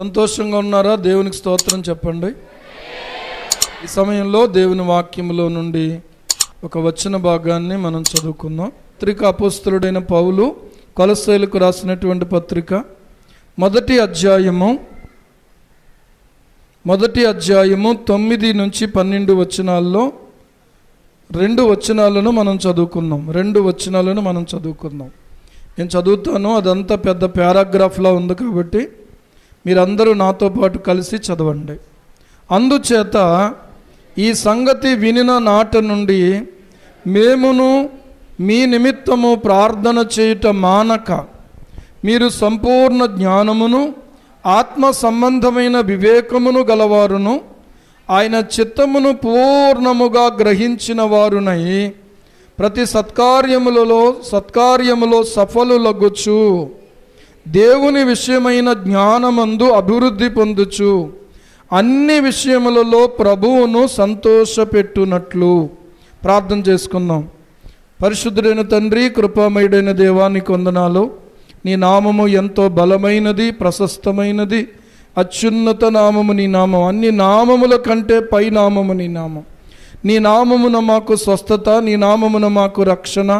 సంతోషంగా ఉన్నారా? దేవునికి స్తోత్రం చెప్పండి. ఈ సమయంలో దేవుని వాక్యములో నుండి ఒక వచన భాగాన్ని మనం చదువుకుందాం. పత్రిక అపోస్తలుడైన పౌలు కొలస్సీలకు రాసినటువంటి పత్రిక మొదటి అధ్యాయము 9 నుంచి 12 వచనాల్లో 2 వచనాలను మనం చదువుకుందాం. నేను చదువుతాను, అదంతా పెద్ద పారాగ్రాఫ్లా ఉంది కాబట్టి మీరందరూ నాతో పాటు కలిసి చదవండి. అందుచేత ఈ సంగతి వినిన నాట నుండి మేమును మీ నిమిత్తము ప్రార్థన చేయుట మానక మీరు సంపూర్ణ జ్ఞానమును ఆత్మ సంబంధమైన వివేకమును గలవారును ఆయన చిత్తమును పూర్ణముగా గ్రహించిన వారునై ప్రతి సత్కార్యములో సఫలులగుచు దేవుని విషయమైన జ్ఞానమందు అభివృద్ధి పొందుచు అన్ని విషయములలో ప్రభువును సంతోషపెట్టునట్లు ప్రార్థన చేసుకుందాం. పరిశుద్ధుడైన తండ్రి, కృపామయుడైన దేవా, నీకు వందనాలు. నీ నామము ఎంతో బలమైనది, ప్రశస్తమైనది, అత్యున్నత నామము నీ నామం. అన్ని నామముల కంటే పై నామము నీ నామం. నీ నామమున మాకు స్వస్థత, నీ నామమున మాకు రక్షణ,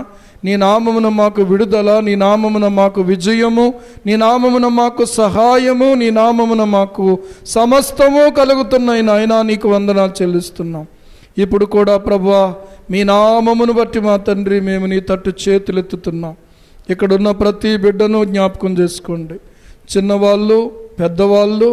నీ నామమున మాకు విడుదల, నీ నామమున మాకు విజయము, నీ నామమున మాకు సహాయము, నీ నామమున మాకు సమస్తము కలుగుతున్నాయి. నాయనా, నీకు వందనాలు చెల్లిస్తున్నాం. ఇప్పుడు కూడా ప్రభువా, మీ నామమును బట్టి మా తండ్రి మేము నీ తట్టు చేతులెత్తుతున్నాం. ఇక్కడున్న ప్రతి బిడ్డను జ్ఞాపకం చేసుకోండి. చిన్నవాళ్ళు, పెద్దవాళ్ళు,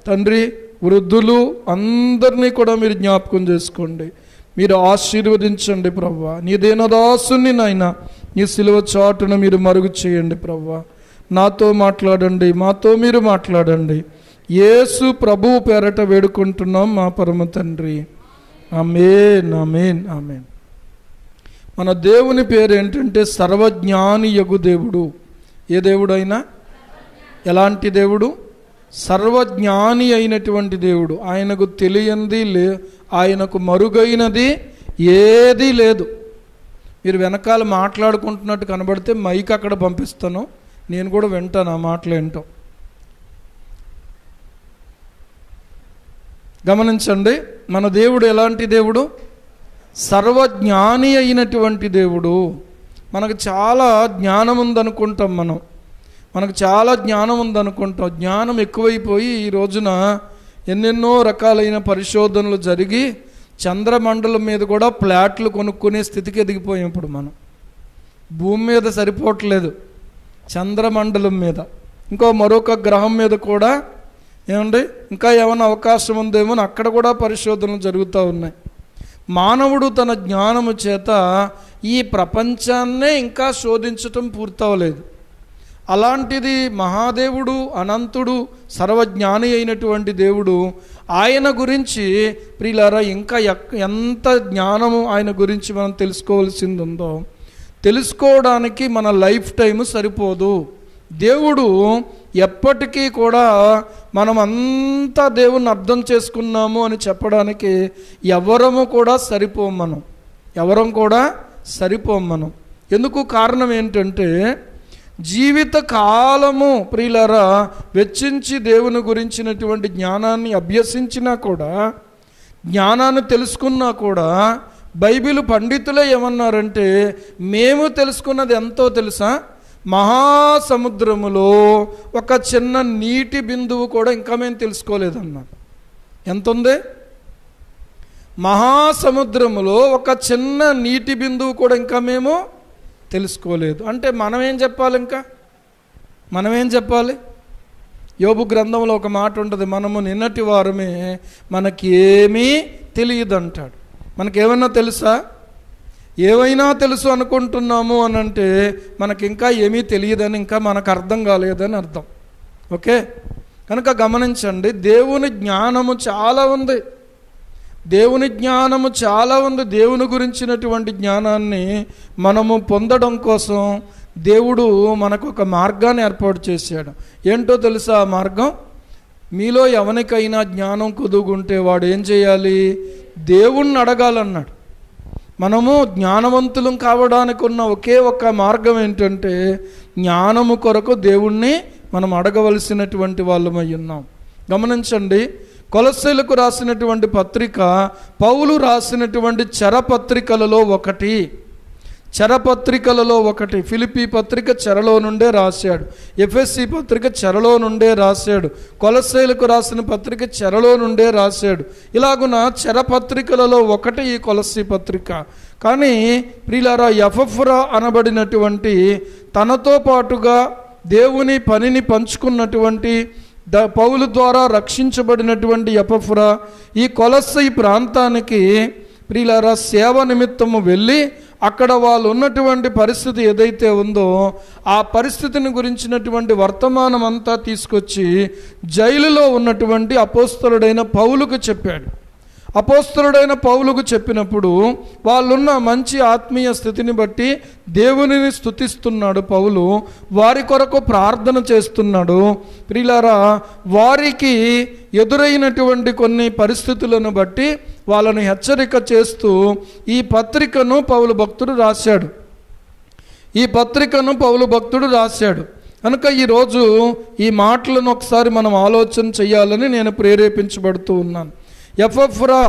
తండ్రి, వృద్ధులు అందరినీ కూడా మీరు జ్ఞాపకం చేసుకోండి. మీరు ఆశీర్వదించండి ప్రభువా. నీ దీనదాసుని నాయనా నీ సిలువ చాటున మీరు మరుగు చేయండి ప్రభువా. నాతో మాట్లాడండి, మాతో మీరు మాట్లాడండి. యేసు ప్రభువు పేరట వేడుకుంటున్నాం మా పరమ తండ్రి. ఆమేన్, ఆమేన్, ఆమేన్. మన దేవుని పేరు ఏంటంటే సర్వజ్ఞాని యగు దేవుడు. ఏ దేవుడు అయినా ఎలాంటి దేవుడు? సర్వజ్ఞాని అయినటువంటి దేవుడు. ఆయనకు తెలియనిది ఆయనకు మరుగైనది ఏదీ లేదు. మీరు వెనకాల మాట్లాడుకుంటున్నట్టు కనబడితే మైక్ అక్కడ పంపిస్తాను, నేను కూడా వింటాను ఆ మాటలు ఏంటో. గమనించండి, మన దేవుడు ఎలాంటి దేవుడు? సర్వజ్ఞాని అయినటువంటి దేవుడు. మనకు చాలా జ్ఞానం ఉందనుకుంటాం. మనకు చాలా జ్ఞానం ఉందనుకుంటాం. జ్ఞానం ఎక్కువైపోయి ఈ రోజున ఎన్నెన్నో రకాలైన పరిశోధనలు జరిగి చంద్రమండలం మీద కూడా ఫ్లాట్లు కొనుక్కునే స్థితికి ఎదిగిపోయాం. ఇప్పుడు మనం భూమి మీద సరిపోవట్లేదు, చంద్రమండలం మీద, మరొక గ్రహం మీద కూడా ఏమండి ఇంకా ఏమైనా అవకాశం ఉందేమో అక్కడ కూడా పరిశోధనలు జరుగుతూ ఉన్నాయి. మానవుడు తన జ్ఞానము చేత ఈ ప్రపంచాన్నే ఇంకా శోధించటం పూర్తవలేదు. అలాంటిది మహాదేవుడు, అనంతుడు, సర్వజ్ఞాని అయినటువంటి దేవుడు. ఆయన గురించి ప్రియులారా ఇంకా ఎంత జ్ఞానము ఆయన గురించి మనం తెలుసుకోవాల్సింది ఉందో, తెలుసుకోవడానికి మన లైఫ్ టైం సరిపోదు. దేవుడు ఎప్పటికీ కూడా మనం అంతా దేవుణ్ణి అర్థం చేసుకున్నాము అని చెప్పడానికి ఎవరము కూడా సరిపోం మనం. ఎందుకు? కారణం ఏంటంటే జీవిత కాలము ప్రియులారా వెచ్చించి దేవుని గురించినటువంటి జ్ఞానాన్ని అభ్యసించినా కూడా, జ్ఞానాన్ని తెలుసుకున్నా కూడా, బైబిల్ పండితులే ఏమన్నారంటే మేము తెలుసుకున్నది ఎంతో తెలుసా? మహాసముద్రములో ఒక చిన్న నీటి బిందువు కూడా ఇంకా మేము తెలుసుకోలేదన్నారు. ఎంత ఉంది? మహాసముద్రములో ఒక చిన్న నీటి బిందువు కూడా ఇంకా మేము తెలుసుకోలేదు. అంటే మనం ఏం చెప్పాలి? యోబు గ్రంథంలో ఒక మాట ఉంటుంది, మనము నిన్నటి వారమే, మనకి ఏమీ తెలియదు అంటాడు. మనకేమన్నా తెలుసా? ఏవైనా తెలుసు అనుకుంటున్నాము అని అంటే మనకి ఇంకా ఏమీ తెలియదని, ఇంకా మనకు అర్థం కాలేదని అర్థం. ఓకే, కనుక గమనించండి, దేవుని జ్ఞానము చాలా ఉంది. దేవుని గురించినటువంటి జ్ఞానాన్ని మనము పొందడం కోసం దేవుడు మనకు ఒక మార్గాన్ని ఏర్పాటు చేశాడు. ఏంటో తెలుసా ఆ మార్గం? మీలో ఎవరికైనా జ్ఞానం కుదుగుంటే వాడు ఏం చేయాలి? దేవుణ్ణి అడగాలన్నాడు. మనము జ్ఞానవంతులం కావడానికి ఉన్న ఒకే ఒక్క మార్గం ఏంటంటే జ్ఞానము కొరకు దేవుణ్ణి మనం అడగవలసినటువంటి వాళ్ళమై ఉన్నాం. గమనించండి, కొలస్సీలకు రాసినటువంటి పత్రిక పౌలు రాసినటువంటి చెరపత్రికలలో ఒకటి. ఫిలిప్పీ పత్రిక చెరలో నుండే రాశాడు, ఎఫెసీ పత్రిక చెరలో నుండే రాశాడు, కొలస్సీలకు రాసిన పత్రిక చెరలో నుండే రాశాడు. ఇలాగున చెరపత్రికలలో ఒకటి ఈ కొలస్సీ పత్రిక. కానీ ప్రియులారా, ఎపఫ్రా అనబడినటువంటి తనతో పాటుగా దేవుని పనిని పంచుకున్నటువంటి పౌలు ద్వారా రక్షించబడినటువంటి ఎపఫ్రా ఈ కొలస్సీ ప్రాంతానికి ప్రియులారా సేవ నిమిత్తము వెళ్ళి అక్కడ వాళ్ళు ఉన్నటువంటి పరిస్థితి ఏదైతే ఉందో ఆ పరిస్థితిని గురించినటువంటి వర్తమానం అంతా తీసుకొచ్చి జైలులో ఉన్నటువంటి అపోస్తలుడైన పౌలుకు చెప్పాడు. అపోస్తలుడైన పౌలుకు చెప్పినప్పుడు వాళ్ళున్న మంచి ఆత్మీయ స్థితిని బట్టి దేవునిని స్తుతిస్తున్నాడు పౌలు, వారి కొరకు ప్రార్థన చేస్తున్నాడు. ప్రియులారా, వారికి ఎదురైనటువంటి కొన్ని పరిస్థితులను బట్టి వాళ్ళను హెచ్చరిక చేస్తూ ఈ పత్రికను పౌలు భక్తుడు రాశాడు. కనుక ఈరోజు ఈ మాటలను ఒకసారి మనం ఆలోచన చేయాలని నేను ప్రేరేపించబడుతూ ఉన్నాను. ఎపఫ్రా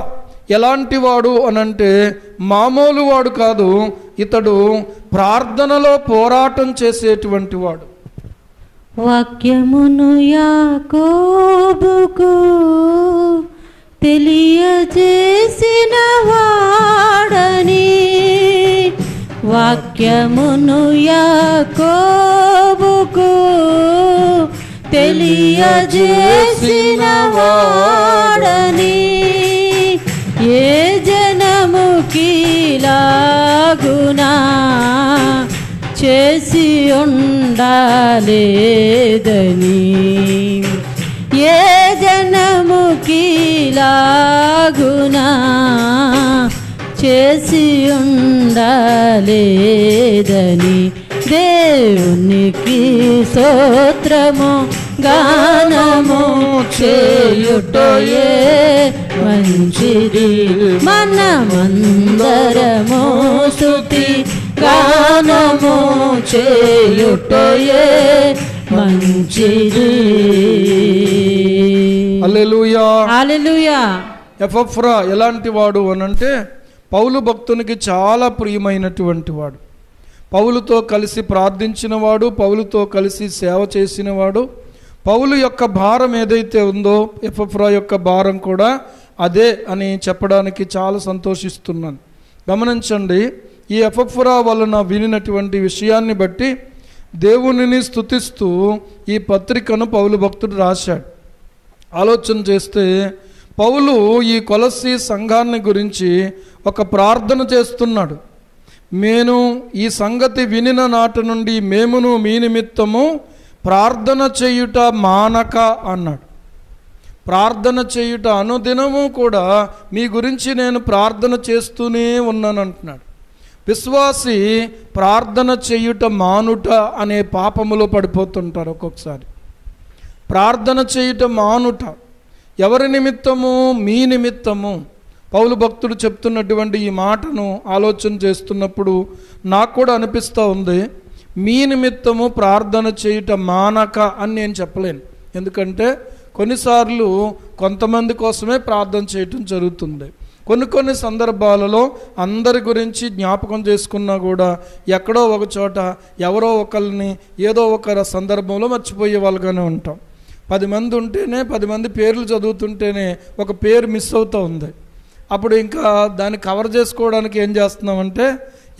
ఎలాంటి వాడు అనంటే మామూలు వాడు కాదు, ఇతడు ప్రార్థనలో పోరాటం చేసేటువంటి వాడు. వాక్యమును యాకోబుకు తెలియజేసిన వాడని, వాక్యమును యాకోబుకు తెలియజేసిన వాడని, ఏ జనముకి లాగునా చేసి ఉండాలేదని, ఏ జనముకి లాగునా చేసి ఉండాలేదని, దేవునికి స్తోత్రము గానము చేయుటయే మంచిది, మనమందరము స్తుతి గానము చేయుటయే మంచిది. హల్లెలూయా, హల్లెలూయా. ఎపఫ్రా ఎలాంటి వాడు అనంటే పౌలు భక్తునికి చాలా ప్రియమైనటువంటి వాడు, పౌలుతో కలిసి ప్రార్థించినవాడు, పౌలుతో కలిసి సేవ చేసినవాడు. పౌలు యొక్క భారం ఏదైతే ఉందో ఎపఫ్రా యొక్క భారం కూడా అదే అని చెప్పడానికి చాలా సంతోషిస్తున్నాను. గమనించండి, ఈ ఎపఫ్రా వలన వినినటువంటి విషయాన్ని బట్టి దేవునిని స్తుతిస్తూ ఈ పత్రికను పౌలు భక్తుడు రాశాడు. ఆలోచన చేస్తే పౌలు ఈ కొలస్సీ సంఘాన్ని గురించి ఒక ప్రార్థన చేస్తున్నాడు. నేను ఈ సంగతి వినిన నాటి నుండి మేమును మీ నిమిత్తము ప్రార్థన చేయుట మానక అన్నాడు. ప్రార్థన చేయుట అనుదినము కూడా మీ గురించి నేను ప్రార్థన చేస్తూనే ఉన్నాను అంటున్నాడు. విశ్వాసి ప్రార్థన చేయుట మానుట అనే పాపములో పడిపోతుంటారు ఒక్కొక్కసారి. ప్రార్థన చేయుట మానుట ఎవరి నిమిత్తము? మీ నిమిత్తము. పౌలు భక్తుడు చెప్తున్నటువంటి ఈ మాటను ఆలోచన చేస్తున్నప్పుడు నాకు కూడా అనిపిస్తూ ఉంది, మీ నిమిత్తము ప్రార్థన చేయుట మానక అని నేను చెప్పలేను. ఎందుకంటే కొన్నిసార్లు కొంతమంది కోసమే ప్రార్థన చేయటం జరుగుతుంది. కొన్ని సందర్భాలలో అందరి గురించి జ్ఞాపకం చేసుకున్నా కూడా ఎక్కడో ఒక చోట ఎవరో ఒకరిని ఏదో ఒక సందర్భంలో మర్చిపోయే వాళ్ళగానే ఉంటాం. 10 మంది ఉంటేనే 10 మంది పేర్లు చదువుతుంటేనే ఒక పేరు మిస్ అవుతూ ఉంది. అప్పుడు ఇంకా దాన్ని కవర్ చేసుకోవడానికి ఏం చేస్తున్నామంటే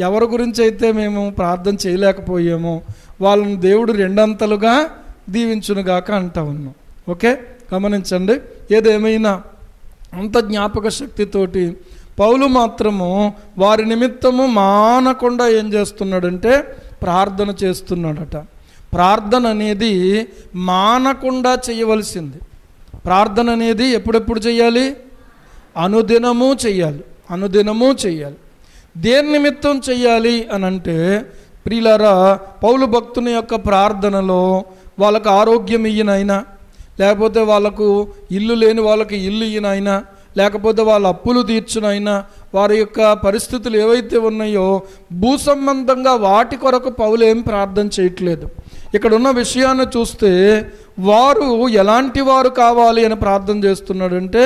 ఎవరి గురించి అయితే మేము ప్రార్థన చేయలేకపోయామో వాళ్ళని దేవుడు 2 అంతలుగా దీవించునుగాక అంటా ఉన్నాం. ఓకే, గమనించండి. ఏదేమైనా అంత జ్ఞాపక శక్తితోటి పౌలు మాత్రము వారి నిమిత్తము మానకుండా ఏం చేస్తున్నాడంటే ప్రార్థన చేస్తున్నాడట. ప్రార్థన అనేది మానకుండా చేయవలసింది. ప్రార్థన అనేది ఎప్పుడెప్పుడు చేయాలి? అనుదినము చేయాలి, అనుదినము చేయాలి. దేని నిమిత్తం చేయాలి అనంటే ప్రియులారా, పౌలు భక్తుని యొక్క ప్రార్థనలో వాళ్ళకు ఆరోగ్యం ఇయ్యనైనా, లేకపోతే వాళ్ళకు ఇల్లు లేని వాళ్ళకి ఇల్లు ఇయ్యనైనా, లేకపోతే వాళ్ళ అప్పులు తీర్చునైనా, వారి యొక్క పరిస్థితులు ఏవైతే ఉన్నాయో భూ సంబంధంగా వాటి కొరకు పౌలు ఏం ప్రార్థన చేయట్లేదు. ఇక్కడ ఉన్న విషయాన్ని చూస్తే వారు ఎలాంటి వారు కావాలి అని ప్రార్థన చేస్తున్నాడంటే,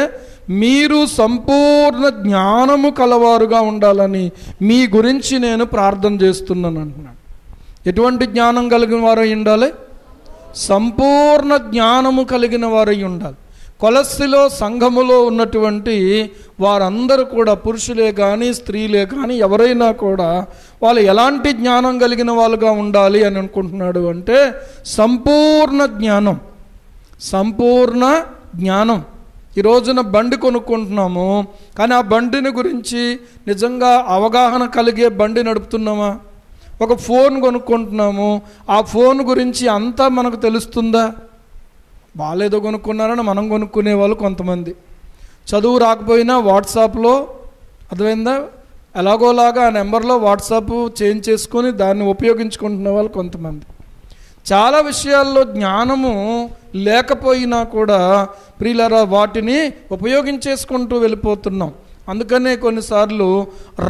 మీరు సంపూర్ణ జ్ఞానము కలవారుగా ఉండాలని మీ గురించి నేను ప్రార్థన చేస్తున్నాను అంటున్నాడు. ఎటువంటి జ్ఞానం కలిగిన వారై ఉండాలి? సంపూర్ణ జ్ఞానము కలిగిన వారై ఉండాలి. కొలస్సీలో సంఘములో ఉన్నటువంటి వారందరూ కూడా, పురుషులే కానీ స్త్రీలే కానీ ఎవరైనా కూడా, వాళ్ళు ఎలాంటి జ్ఞానం కలిగిన వాళ్ళుగా ఉండాలి అని అనుకుంటున్నాడు అంటే, సంపూర్ణ జ్ఞానం. సంపూర్ణ జ్ఞానం. ఈ రోజున బండి కొనుక్కుంటున్నాము, కానీ ఆ బండిని గురించి నిజంగా అవగాహన కలిగే బండి నడుపుతున్నామా? ఒక ఫోన్ కొనుక్కుంటున్నాము, ఆ ఫోన్ గురించి అంతా మనకు తెలుస్తుందా? బాగాలేదో కొనుక్కున్నారని మనం కొనుక్కునే వాళ్ళు కొంతమంది. చదువు రాకపోయినా వాట్సాప్లో, అర్థమైందా, ఎలాగోలాగా ఆ నెంబర్లో వాట్సాప్ చేంజ్ చేసుకొని దాన్ని ఉపయోగించుకుంటున్న వాళ్ళు కొంతమంది. చాలా విషయాల్లో జ్ఞానము లేకపోయినా కూడా ప్రియులారా వాటిని ఉపయోగించేసుకుంటూ వెళ్ళిపోతున్నాం. అందుకనే కొన్నిసార్లు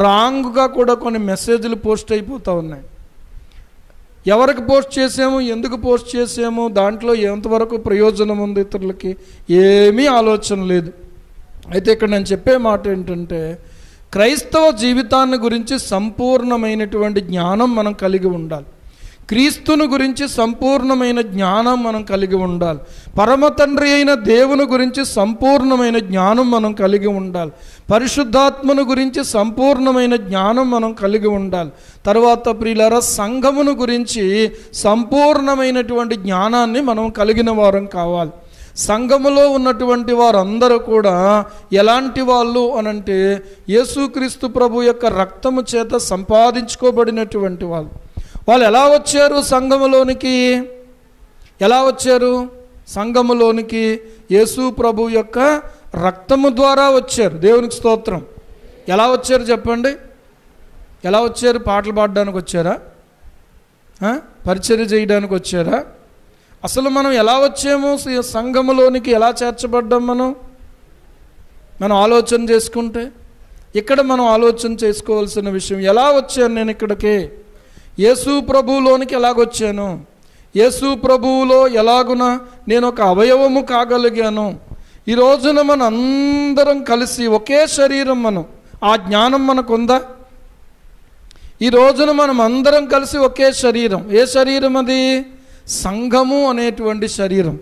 రాంగ్గా కూడా కొన్ని మెసేజ్లు పోస్ట్ అయిపోతూ ఉన్నాయి. ఎవరికి పోస్ట్ చేసాము, ఎందుకు పోస్ట్ చేసాము, దాంట్లో ఎంతవరకు ప్రయోజనం ఉంది ఇతరులకి, ఏమీ ఆలోచన లేదు. అయితే ఇక్కడ నేను చెప్పే మాట ఏంటంటే, క్రైస్తవ జీవితాన్ని గురించి సంపూర్ణమైనటువంటి జ్ఞానం మనం కలిగి ఉండాలి. క్రీస్తుని గురించి సంపూర్ణమైన జ్ఞానం మనం కలిగి ఉండాలి. పరమ తండ్రి అయిన దేవుని గురించి సంపూర్ణమైన జ్ఞానం మనం కలిగి ఉండాలి. పరిశుద్ధాత్మను గురించి సంపూర్ణమైన జ్ఞానం మనం కలిగి ఉండాలి. తర్వాత ప్రియులారా, సంఘమును గురించి సంపూర్ణమైనటువంటి జ్ఞానాన్ని మనం కలిగిన వారం కావాలి. సంఘములో ఉన్నటువంటి వారందరూ కూడా ఎలాంటి వాళ్ళు అనంటే, యేసుక్రీస్తు ప్రభు యొక్క రక్తము చేత సంపాదించుకోబడినటువంటి వాళ్ళు. వాళ్ళు ఎలా వచ్చారు సంఘములోనికి? ఎలా వచ్చారు సంఘములోనికి? యేసు ప్రభు యొక్క రక్తము ద్వారా వచ్చారు. దేవునికి స్తోత్రం. ఎలా వచ్చారు చెప్పండి? ఎలా వచ్చారు? పాటలు పాడడానికి వచ్చారా? పరిచర్య చేయడానికి వచ్చారా? అసలు మనం ఎలా వచ్చాము సంఘములోనికి? ఎలా చేర్చబడ్డాం మనం ఆలోచన చేసుకుంటే, ఇక్కడ మనం ఆలోచన చేసుకోవాల్సిన విషయం, ఎలా వచ్చాను నేను ఇక్కడికి? యేసు ప్రభువులోనికి ఎలాగొచ్చాను? యేసు ప్రభువులో ఎలాగున నేను ఒక అవయవము కాగలిగాను? ఈ రోజున మన అందరం కలిసి ఒకే శరీరం, మనం ఆ జ్ఞానం మనకుందా? ఈ రోజున మనం అందరం కలిసి ఒకే శరీరం. ఏ శరీరం అది? సంఘము అనేటువంటి శరీరం.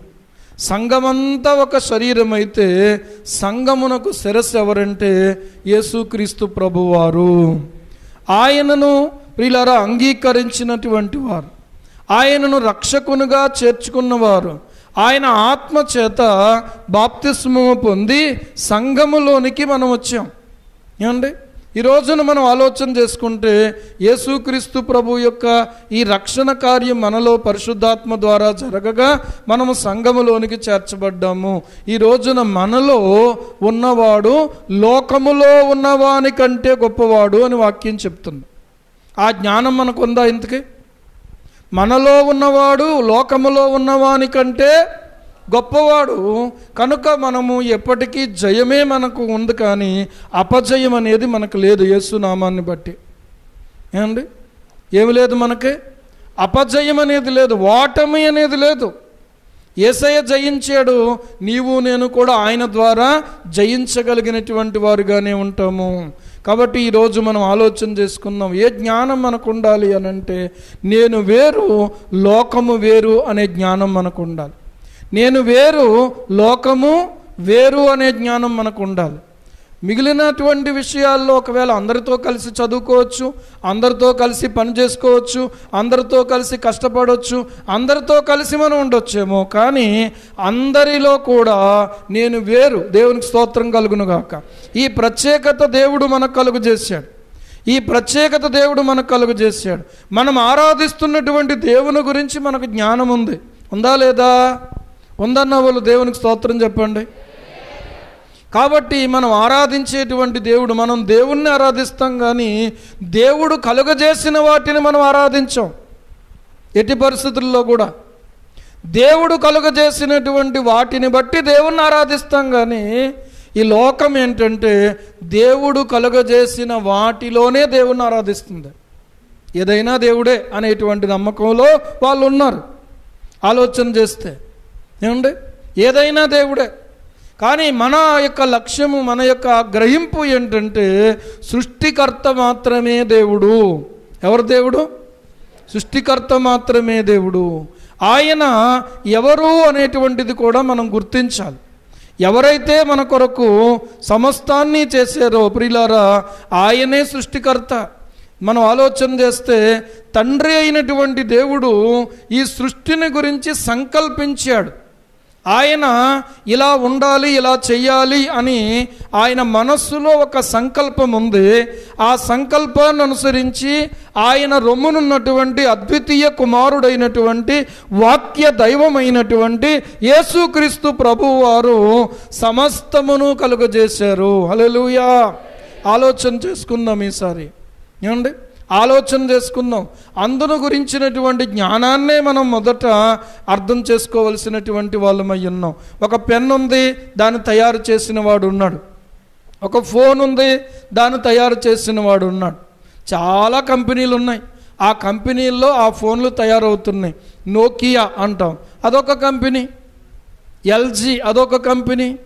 సంఘమంతా ఒక శరీరం అయితే సంఘమునకు శిరస్సు ఎవరంటే యేసుక్రీస్తు ప్రభువారు. ఆయనను ప్రియులారా అంగీకరించినటువంటి వారు, ఆయనను రక్షకునిగా చేర్చుకున్నవారు, ఆయన ఆత్మ చేత బాప్తిస్మము పొంది సంఘములోనికి మనం వచ్చాం. ఏమండి, ఈ రోజున మనం ఆలోచన చేసుకుంటే, యేసుక్రీస్తు ప్రభు యొక్క ఈ రక్షణ కార్యం మనలో పరిశుద్ధాత్మ ద్వారా జరగగా మనము సంఘములోనికి చేర్చబడ్డాము. ఈ రోజున మనలో ఉన్నవాడు లోకములో ఉన్నవాని కంటే గొప్పవాడు అని వాక్యం చెప్తుంది. ఆ జ్ఞానం మనకుందా? ఇంతకీ మనలో ఉన్నవాడు లోకములో ఉన్నవాని కంటే గొప్పవాడు కనుక మనము ఎప్పటికీ జయమే మనకు ఉంది, కానీ అపజయం అనేది మనకు లేదు. యేసు నామాన్ని బట్టి ఏమండి, ఏమి లేదు మనకి? అపజయం అనేది లేదు, ఓటమి అనేది లేదు. యేసయ్య జయించాడు, నీవు నేను కూడా ఆయన ద్వారా జయించగలిగినటువంటి వారుగానే ఉంటాము. కాబట్టి ఈరోజు మనం ఆలోచన చేసుకుందాం, ఏ జ్ఞానం మనకు ఉండాలి అనంటే, నేను వేరు లోకము వేరు అనే జ్ఞానం మనకు ఉండాలి. నేను వేరు లోకము వేరు అనే జ్ఞానం మనకు ఉండాలి. మిగిలినటువంటి విషయాల్లో ఒకవేళ అందరితో కలిసి చదువుకోవచ్చు, అందరితో కలిసి పని చేసుకోవచ్చు, అందరితో కలిసి కష్టపడవచ్చు, అందరితో కలిసి మనం ఉండొచ్చేమో, కానీ అందరిలో కూడా నేను వేరు. దేవునికి స్తోత్రం కలుగునుగాక. ఈ ప్రత్యేకత దేవుడు మనకు కలుగు చేశాడు. ఈ ప్రత్యేకత దేవుడు మనకు కలుగు చేశాడు. మనం ఆరాధిస్తున్నటువంటి దేవుని గురించి మనకు జ్ఞానం ఉంది. ఉందా లేదా? ఉందన్న వాళ్ళు దేవునికి స్తోత్రం చెప్పండి. కాబట్టి మనం ఆరాధించేటువంటి దేవుడు, మనం దేవుణ్ణి ఆరాధిస్తాం, కానీ దేవుడు కలుగజేసిన వాటిని మనం ఆరాధించాం. ఎట్టి పరిస్థితుల్లో కూడా దేవుడు కలుగజేసినటువంటి వాటిని బట్టి దేవుణ్ణి ఆరాధిస్తాం, కానీ ఈ లోకం ఏంటంటే దేవుడు కలుగజేసిన వాటిలోనే దేవుణ్ణి ఆరాధిస్తుంది. ఏదైనా దేవుడే అనేటువంటి నమ్మకంలో వాళ్ళు ఉన్నారు. ఆలోచన చేస్తే ఏమండి? ఏదైనా దేవుడే. కానీ మన యొక్క లక్ష్యము, మన యొక్క గ్రహింపు ఏంటంటే సృష్టికర్త మాత్రమే దేవుడు. ఎవరు దేవుడు? సృష్టికర్త మాత్రమే దేవుడు. ఆయన ఎవరు అనేటువంటిది కూడా మనం గుర్తించాలి. ఎవరైతే మన కొరకు సమస్తాన్ని చేశారో ప్రియులారా, ఆయనే సృష్టికర్త. మనం ఆలోచన చేస్తే తండ్రి అయినటువంటి దేవుడు ఈ సృష్టిని గురించి సంకల్పించాడు. ఆయన ఇలా ఉండాలి, ఇలా చెయ్యాలి అని ఆయన మనస్సులో ఒక సంకల్పం ఉంది. ఆ సంకల్పాన్ని అనుసరించి ఆయన రొమ్మునున్నటువంటి అద్వితీయ కుమారుడైనటువంటి వాక్య దైవమైనటువంటి యేసుక్రీస్తు ప్రభువు వారు సమస్తమును కలుగజేశారు. హల్లెలూయా. ఆలోచన చేసుకుందాం ఈసారి. ఏమండి? ఆలోచన చేసుకుందాం. అందును గురించినటువంటి జ్ఞానాన్నే మనం మొదట అర్థం చేసుకోవలసినటువంటి వాళ్ళమై ఉన్నాం. ఒక పెన్ ఉంది, దాన్ని తయారు చేసిన వాడు ఉన్నాడు. ఒక ఫోన్ ఉంది, దాన్ని తయారు చేసిన వాడు ఉన్నాడు. చాలా కంపెనీలు ఉన్నాయి. ఆ కంపెనీల్లో ఆ ఫోన్లు తయారవుతున్నాయి. నోకియా అంటాం, అదొక కంపెనీ. ఎల్జీ అదొక కంపెనీ.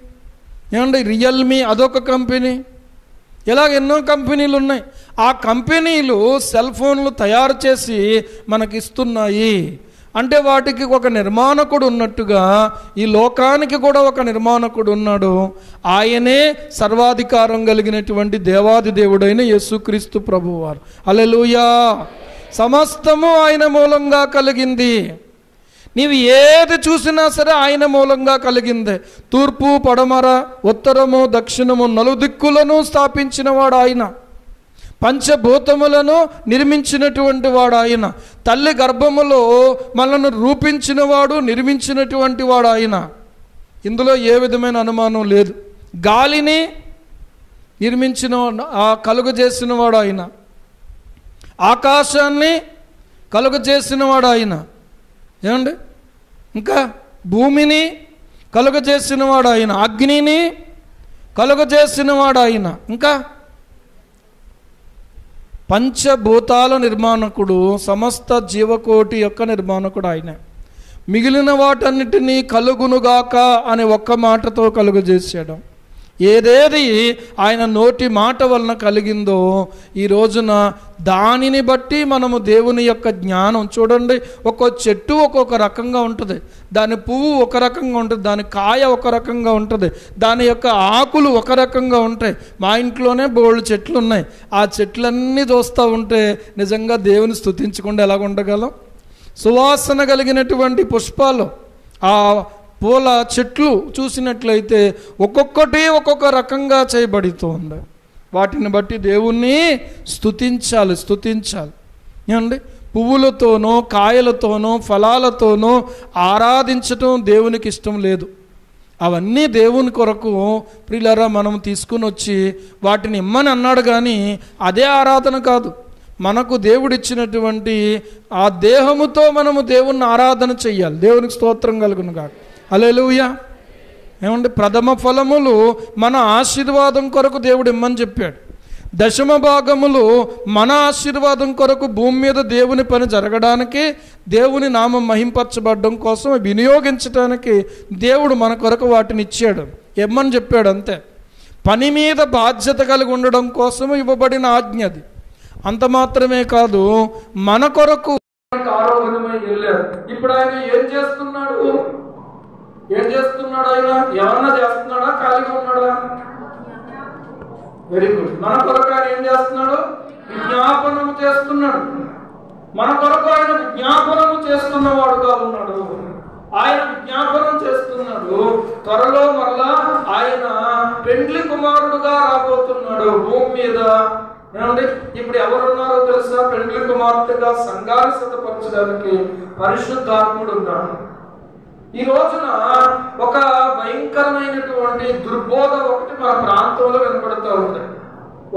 ఏమండి? రియల్మీ అదొక కంపెనీ. ఇలాగ ఎన్నో కంపెనీలు ఉన్నాయి. ఆ కంపెనీలు సెల్ ఫోన్లు తయారు చేసి మనకిస్తున్నాయి. అంటే వాటికి ఒక నిర్మాణకుడు ఉన్నట్టుగా ఈ లోకానికి కూడా ఒక నిర్మాణకుడు ఉన్నాడు. ఆయనే సర్వాధికారం కలిగినటువంటి దేవాది దేవుడైన యేసుక్రీస్తు ప్రభువారు. హల్లెలూయా. సమస్తము ఆయన మూలంగా కలిగింది. నీవు ఏది చూసినా సరే ఆయన మూలంగా కలిగిందే. తూర్పు, పడమర, ఉత్తరము, దక్షిణము నలుదిక్కులను స్థాపించిన వాడు ఆయన. పంచభూతములను నిర్మించినటువంటి వాడు ఆయన. తల్లి గర్భములో మనల్ని రూపించిన వాడు, నిర్మించినటువంటి వాడు ఆయన. ఇందులో ఏ విధమైన అనుమానం లేదు. గాలిని నిర్మించిన కలుగజేసిన వాడు ఆయన. ఆకాశాన్ని కలుగజేసిన వాడు ఆయన. ఏమండి? ఇంకా భూమిని కలుగజేసిన వాడు ఆయన. అగ్నిని కలుగజేసిన వాడు ఆయన. ఇంకా పంచభూతాల నిర్మాణకుడు, సమస్త జీవకోటి యొక్క నిర్మాణకుడు ఆయన. మిగిలిన వాటన్నిటినీ కలుగునుగాక అని ఒక్క మాటతో కలుగజేశాడు. ఏదేది ఆయన నోటి మాట వలన కలిగిందో ఈ రోజున దానిని బట్టి మనము దేవుని యొక్క జ్ఞానం చూడండి. ఒక్కో చెట్టు ఒక్కొక్క రకంగా ఉంటుంది. దాని పువ్వు ఒక రకంగా ఉంటుంది, దాని కాయ ఒక రకంగా ఉంటుంది, దాని యొక్క ఆకులు ఒక రకంగా ఉంటాయి. మా ఇంట్లోనే బోల్డ్ చెట్లు ఉన్నాయి. ఆ చెట్లన్నీ చూస్తూ ఉంటే నిజంగా దేవుని స్తుతించకుండా ఎలాగ ఉండగలం? సువాసన కలిగినటువంటి పుష్పాలు, ఆ పూల చెట్లు చూసినట్లయితే ఒక్కొక్కటి ఒక్కొక్క రకంగా చేయబడుతుంది. వాటిని బట్టి దేవుణ్ణి స్తుతించాలి. ఏమండి? పువ్వులతోనో కాయలతోనో ఫలాలతోనో ఆరాధించటం దేవునికి ఇష్టం లేదు. అవన్నీ దేవుని కొరకు ప్రియులారా మనం తీసుకుని వచ్చి వాటిని ఇమ్మని అన్నాడు. కానీ అదే ఆరాధన కాదు. మనకు దేవుడిచ్చినటువంటి ఆ దేహముతో మనము దేవుణ్ణి ఆరాధన చెయ్యాలి. దేవునికి స్తోత్రం కలుగును గాక. హల్లెలూయా. ఏమంటే? ప్రథమ ఫలములు మన ఆశీర్వాదం కొరకు దేవుడు ఇమ్మని చెప్పాడు. దశమ భాగములు మన ఆశీర్వాదం కొరకు భూమి మీద దేవుని పని జరగడానికి, దేవుని నామం మహింపరచబడడం కోసం వినియోగించడానికి దేవుడు మన కొరకు వాటిని ఇచ్చాడు. ఇమ్మని చెప్పాడు అంతే. పని మీద బాధ్యత కలిగి ఉండడం కోసం ఇవ్వబడిన ఆజ్ఞ అది. అంత మాత్రమే కాదు, మన కొరకు ఆరోగ్యమై వెళ్ళాడు. ఇప్పుడు ఆయన ఏం చేస్తున్నాడు? ఆయన ఏమన్నా చేస్తున్నాడా? ఖాళీగా ఉన్నాడా? Very good. మన కొరకు ఆయన ఏం చేస్తున్నాడు? విజ్ఞాపనము చేస్తున్నాడు. మన కొరకు ఆయన విజ్ఞాపనము చేస్తున్నవాడుగా ఉన్నాడు. ఆయన విజ్ఞాపనం చేస్తున్నాడు. త్వరలో మరలా ఆయన పెండ్లి కుమారుడుగా రాబోతున్నాడు భూమి మీద. ఏమండి? ఇప్పుడు ఎవరున్నారో తెలుసా? పెండ్లి కుమార్తెగా సంఘాన్ని సిద్ధపరచడానికి పరిశుద్ధాత్ముడు ఉన్నాడు. ఈ రోజున ఒక భయంకరమైనటువంటి దుర్బోధ ఒకటి మన ప్రాంతంలో వినపడుతూ ఉంది.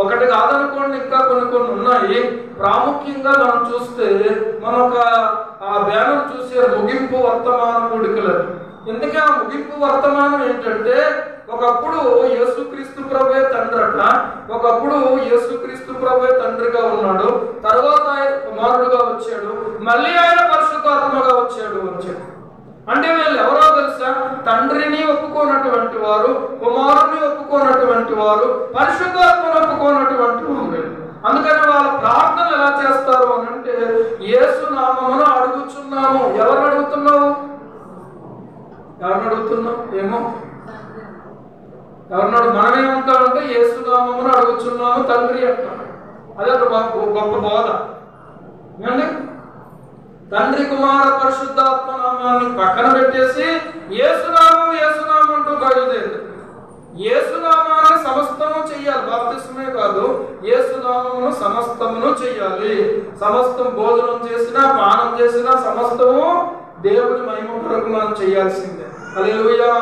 ఒకటి కాదనుకోండి, ఇంకా కొన్ని ఉన్నాయి. ప్రాముఖ్యంగా మనం చూస్తే మనం ఒక బ్యానర్ చూసే ముగింపు వర్తమానం కూడికలు. ఎందుకే ఆ ముగింపు వర్తమానం ఏంటంటే, ఒకప్పుడు యేసుక్రీస్తు ప్రభువే తండ్రట. ఒకప్పుడు యేసుక్రీస్తు ప్రభువే తండ్రిగా ఉన్నాడు. తర్వాత ఆయన కుమారుడుగా వచ్చాడు. మళ్ళీ ఆయన పరిశుద్ధాత్మగా వచ్చాడు అని చెప్పి అంటే వీళ్ళు ఎవరో తెలుసా? తండ్రిని ఒప్పుకోనటువంటి వారు, కుమారుని ఒప్పుకోనటువంటి వారు, పరిశుద్ధాత్మను ఒప్పుకోనటువంటి వారు. అందుకని వాళ్ళ ప్రార్థన ఎలా చేస్తారు అని అంటే, యేసు నామమున అడుగుచున్నాము. ఎవరు అడుగుతున్నావు? ఎవరిని అడుగుతున్నావు? ఏమో ఎవరినాడు? మనమేమంటామంటే యేసు నామమున అడుగుచున్నాము తండ్రి అంటాం. అదే ఒక గొప్ప బోధ. తండ్రి కుమార పరిశుద్ధాత్మ నామాన్ని పక్కన పెట్టేసి యేసునామం యేసునామం అంటూ బయలుదేరు. యేసునామాన్ని సమస్తము చెయ్యాలి. బాప్తిస్మే కాదు, యేసునామమును సమస్తమును చెయ్యాలి. సమస్తం భోజనం చేసినా, పానం చేసినా సమస్తము దేవుని మహిమ కొరకు మనం చేయాల్సిందే. హల్లెలూయా.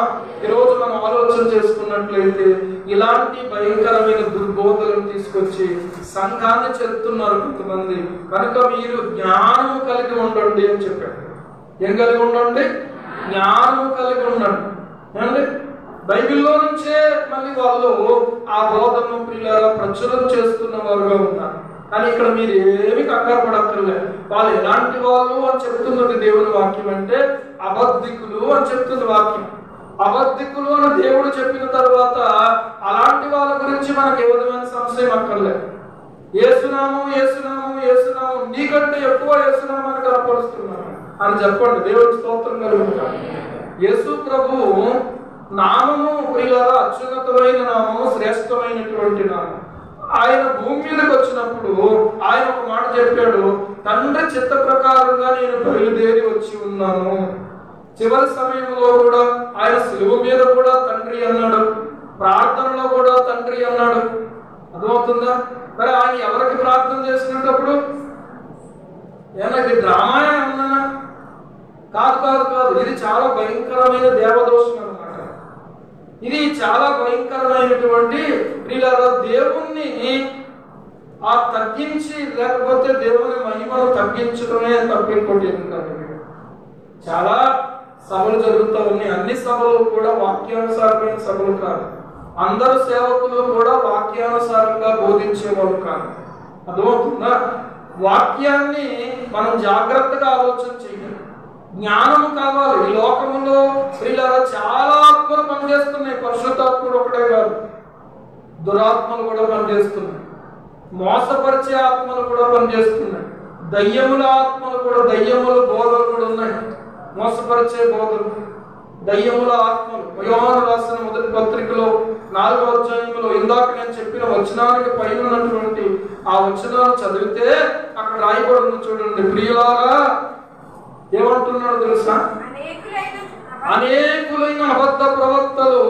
ఈరోజు మనం ఆలోచన చేసుకున్నట్లయితే ఇలాంటి భయంకరమైన దుర్బోధలను తీసుకొచ్చి సంఘాన్ని చెప్తున్నారు కొంతమంది. కనుక మీరు జ్ఞానము కలిగి ఉండండి అని చెప్పాడు. ఏం కలిగి ఉండండి? జ్ఞానము కలిగి ఉండండి అండి. బైబిల్లో నుంచే మళ్ళీ వాళ్ళు ఆ బోధను పిల్లల ప్రచురం చేస్తున్న వారుగా ఉన్నారు. కానీ ఇక్కడ మీరు ఏమి కంగారు పడక్కర్లేదు. వాళ్ళు ఎలాంటి వాళ్ళు అని చెప్తున్నది దేవుని వాక్యం అంటే అబద్ధికులు అని చెప్తుంది వాక్యం. అబద్ధికులు అని దేవుడు చెప్పిన తర్వాత అలాంటి వాళ్ళ గురించి మనకు ఏ విధమైన సంశయం అక్కర్లేదు. యేసునామం యేసునామం యేసునామం, నీకంటే ఎక్కువ యేసునామాన్ని కనపరుస్తున్నాను అని చెప్పండి. దేవుడి స్తోత్రం కలుగుతాడు. యేసు ప్రభువు నామము ప్రియులారా అత్యున్నతమైన నామము, శ్రేష్టమైనటువంటి నామం. ఆయన భూమి మీదకి వచ్చినప్పుడు ఆయన ఒక మాట చెప్పాడు, తండ్రి చిత్త ప్రకారంగా నేను బయలుదేరి వచ్చి ఉన్నాను. చివరి సమయంలో కూడా ఆయన శిలువ మీద కూడా తండ్రి అన్నాడు, ప్రార్థనలో కూడా తండ్రి అన్నాడు. అర్థమవుతుందా? మరి ఆయన ఎవరికి ప్రార్థన చేసినప్పుడు ఏమన్నా ఇది డ్రామా అన్నా? కాదు కాదు కాదు, ఇది చాలా భయంకరమైన దేవదోషం అన్నమాట. ఇది చాలా భయంకరమైనటువంటి దేవుణ్ణి తగ్గించి, లేకపోతే దేవుని మహిమను తగ్గించడమే తప్పింకోటి. చాలా సభలు జరుగుతూ ఉన్నాయి. అన్ని సభలు కూడా వాక్యానుసారమైన సభలు కాదు. అందరు సేవకులు కూడా వాక్యానుసారంగా బోధించేవాళ్ళు కాదు. అర్థమవుతుందా? వాక్యాన్ని మనం జాగ్రత్తగా ఆలోచన చేయాలి. జ్ఞానం కావాలి. ఈ లోకములో స్త్రీలారా చాలా ఆత్మలు పనిచేస్తున్నాయి. పరిశుద్ధాత్ముడు ఒకటే కాదు, దురాత్మలు కూడా పనిచేస్తున్నాయి. మోసపరిచే ఆత్మలు కూడా పనిచేస్తున్నాయి. దయ్యముల ఆత్మలు కూడా, దయ్యముల బోధలు కూడా ఉన్నాయి. మోసపరిచే బోధలు, దయ్యముల ఆత్మలు. యోహాను రాసిన మొదటి పత్రికలో 4వ అధ్యాయంలో ఇందాక నేను చెప్పిన వచనానికి పైన ఉన్నటువంటి ఆ వచనాలు చదివితే అక్కడ రాయబడి ఉంది చూడండి. ప్రియులారా ఏమంటున్నాడు తెలుసా? అనేకులైన అబద్ధ ప్రవక్తలు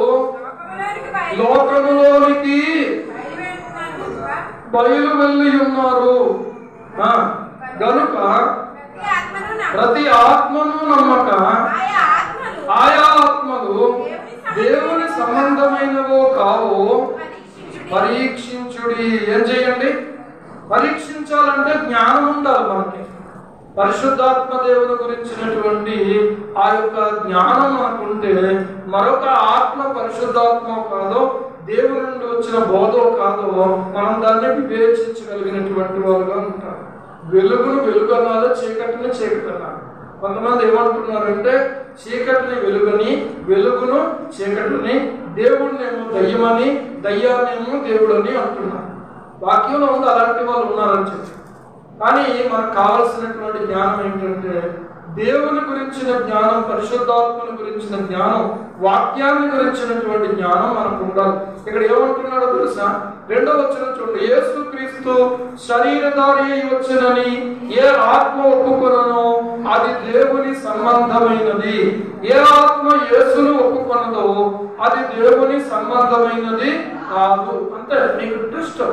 లోకములోనికి బయలు వెళ్ళి ఉన్నారు. గనుక ప్రతి ఆత్మను నమ్మక ఆయా ఆత్మలు దేవుని సంబంధమైనవో కావో పరీక్షించుడి. ఏం చేయండి? పరీక్షించాలంటే జ్ఞానం ఉండాలి మనకి. పరిశుద్ధాత్మ దేవుని గురించినటువంటి ఆ యొక్క జ్ఞానం మనకుంటే మరొక ఆత్మ పరిశుద్ధాత్మ కాదో, దేవుని నుండి వచ్చిన బోధో కాదో మనం దాన్ని వివేచించగలిగినటువంటి వారుగా ఉంటాం. వెలుగును వెలుగనాలి, చీకటిని చీకటనాలి. కొంతమంది ఏమంటున్నారంటే చీకటిని వెలుగని, వెలుగును చీకటిని, దేవుడినేమో దయ్యమని, దయ్యాన్నేమో దేవుడని అంటున్నారు. వాక్యంలో ఉంది అలాంటి వాళ్ళు ఉన్నారని చెప్పి. కానీ మనకు కావలసినటువంటి జ్ఞానం ఏంటంటే దేవుని గురించిన జ్ఞానం, పరిశుద్ధాత్మను గురించిన జ్ఞానం, వాక్యాన్ని గురించినటువంటి జ్ఞానం మనకు ఉండాలి. ఇక్కడ ఏమంటున్నాడో తెలుసా? 2వ వచనం చూడండి. యేసు క్రీస్తు శరీరధారి అయి వచ్చెనని ఏ ఆత్మ ఒప్పుకొననో అది దేవుని సంబంధమైనది. ఏ ఆత్మ యేసును ఒప్పుకొనదో అది దేవుని సంబంధమైనది కాదు. అంటే మీకు ట్విస్ట్.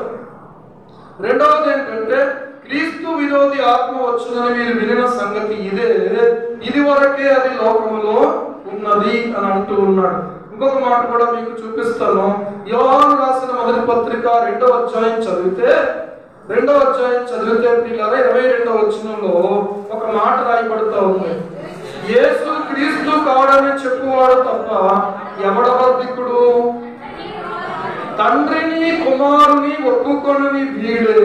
రెండవది ఏంటంటే క్రీస్తు విరోధి ఆత్మ వచ్చునని మీరు వినిన సంగతి ఇదే, ఇది వరకే అది లోకములో ఉన్నది అని అంటూ ఉన్నాడు. ఇంకొక మాట కూడా మీకు చూపిస్తాను. యోహాను రాసిన మొదటి పత్రిక 2వ అధ్యాయం చదివితే పిల్లల 22వ వచనంలో ఒక మాట రాయబడుతూ ఉంది. యేసు క్రీస్తు కాడని చెప్పువాడు తప్ప ఎవడబద్ధికుడు? తండ్రిని కుమారుని ఒప్పుకొనని వీడే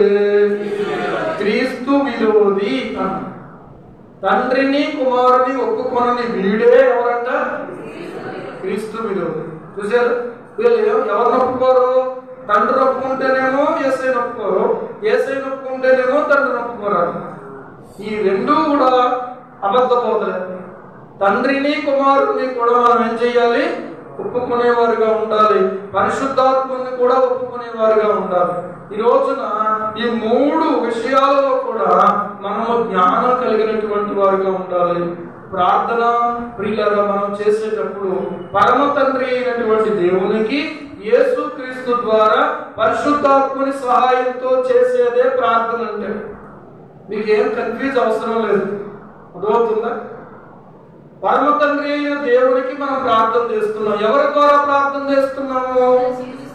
క్రీస్తు విరోధి అన్న. తండ్రిని కుమారుని ఒప్పుకొనని వీడే ఎవరంట? క్రీస్తు విరోధి. చూసారు, వీళ్ళు ఎవరిని ఒప్పుకోరు? తండ్రిని ఒప్పుకుంటేనేమో యేసయ్యని ఒప్పుకోరు, యేసయ్యని ఒప్పుకుంటేనేమో తండ్రిని ఒప్పుకోరు. ఈ రెండూ కూడా అబద్ధ బోధలే. తండ్రిని కుమారుని కూడా మనం ఏం చేయాలి? ఒప్పుకునేవారుగా ఉండాలి. పరిశుద్ధాత్మని కూడా ఒప్పుకునేవారుగా ఉండాలి. ఈ రోజున ఈ మూడు విషయాలలో కూడా మనము జ్ఞానం కలిగినటువంటి వారుగా ఉండాలి. ప్రార్థన ప్రియులారా మనం చేసేటప్పుడు పరమ తండ్రి అయినటువంటి దేవునికి యేసుక్రీస్తు ద్వారా పరిశుద్ధాత్మని సహాయంతో చేసేదే ప్రార్థన. అంటే మీకేం కన్ఫ్యూజ్ అవసరం లేదు. అర్థమవుతుందా? పరమ తండ్రి అయిన దేవునికి మనం ప్రార్థన చేస్తున్నాం. ఎవరి ద్వారా ప్రార్థన చేస్తున్నాము?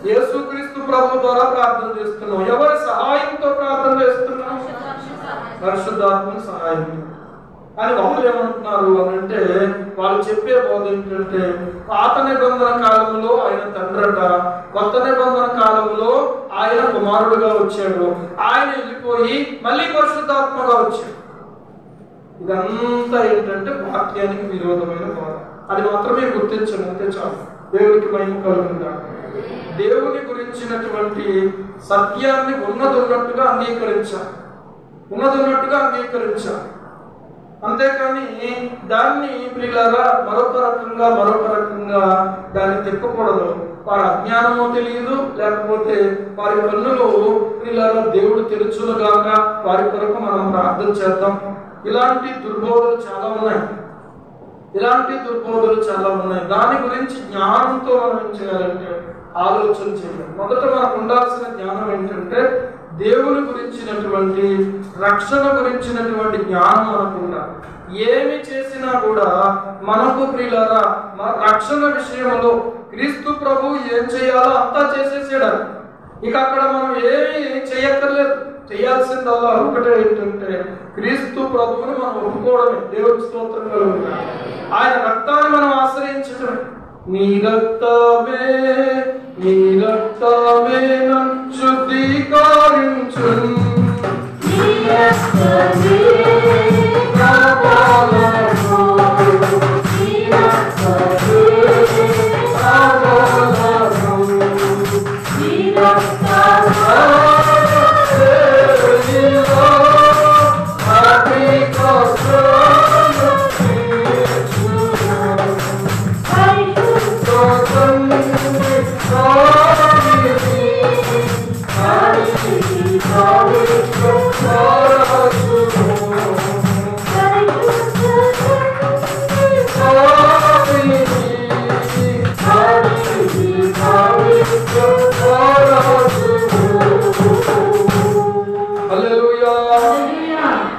యేసుక్రీస్తు ప్రభు ద్వారా ప్రార్థన చేస్తున్నాం. ఎవరి సహాయంతో ప్రార్థన చేస్తున్నాం? పరిశుద్ధాత్మ సహాయంతో. అని వాళ్ళు ఏమంటున్నారు అని అంటే, వాళ్ళు చెప్పే బోధ ఏంటంటే, పాత నిబంధన కాలంలో ఆయన తండ్రట, కొత్త నిబంధన కాలంలో ఆయన కుమారుడుగా వచ్చాడు, ఆయన వెళ్ళిపోయి మళ్ళీ పరిశుద్ధాత్మగా వచ్చాడు. ఇదంతా ఏంటంటే వాక్యానికి విరోధమైన బోధ. అది మాత్రమే గుర్తించండి, అంతే చాలు. దేవునికి మహిమ కలుగుతుందా? దేవుని గురించినటువంటి సత్యాన్ని ఉన్నదన్నట్టుగా అంగీకరించాలి, ఉన్నదన్నట్టుగా అంగీకరించాలి. అంతేకాని దాన్ని ప్రియులారా మరొక రకంగా దాన్ని తిప్పకూడదు. వారి అజ్ఞానమో తెలియదు, లేకపోతే వారి కన్నులు ప్రియులారా దేవుడు తెరుచునుగాక, వారి కొరకు మనం ప్రార్థన చేద్దాం. ఇలాంటి దుర్బోధలు చాలా ఉన్నాయి. దాని గురించి జ్ఞానంతో మనం ఏం చేయాలంటే ఆలోచన చేయాలి. మొదట మనకు ఉండాల్సిన జ్ఞానం ఏంటంటే దేవుని గురించినటువంటి, రక్షణ గురించినటువంటి జ్ఞానం మనకు ఉండాలి. ఏమి చేసినా కూడా మనకు ప్రియులారా రక్షణ విషయంలో క్రీస్తు ప్రభు ఏం చేయాలో అంతా చేసేసాడు. ఇక అక్కడ మనం ఏమి చేయక్కర్లేదు. చేయాల్సిందల్లా ఒకటే ఏంటంటే క్రీస్తు ప్రభువుని మనం ఒప్పుకోవడమే. దేవుడి స్తోత్రం కలుగుతుంది. ఆయన రక్తాన్ని మనం ఆశ్రయించటమే. నీ రక్తమే నన్ను శుద్ధీకరించును, నీ రక్తమే నా పాపములను, నీ రక్తమే నా పాపములను, నీ రక్తమే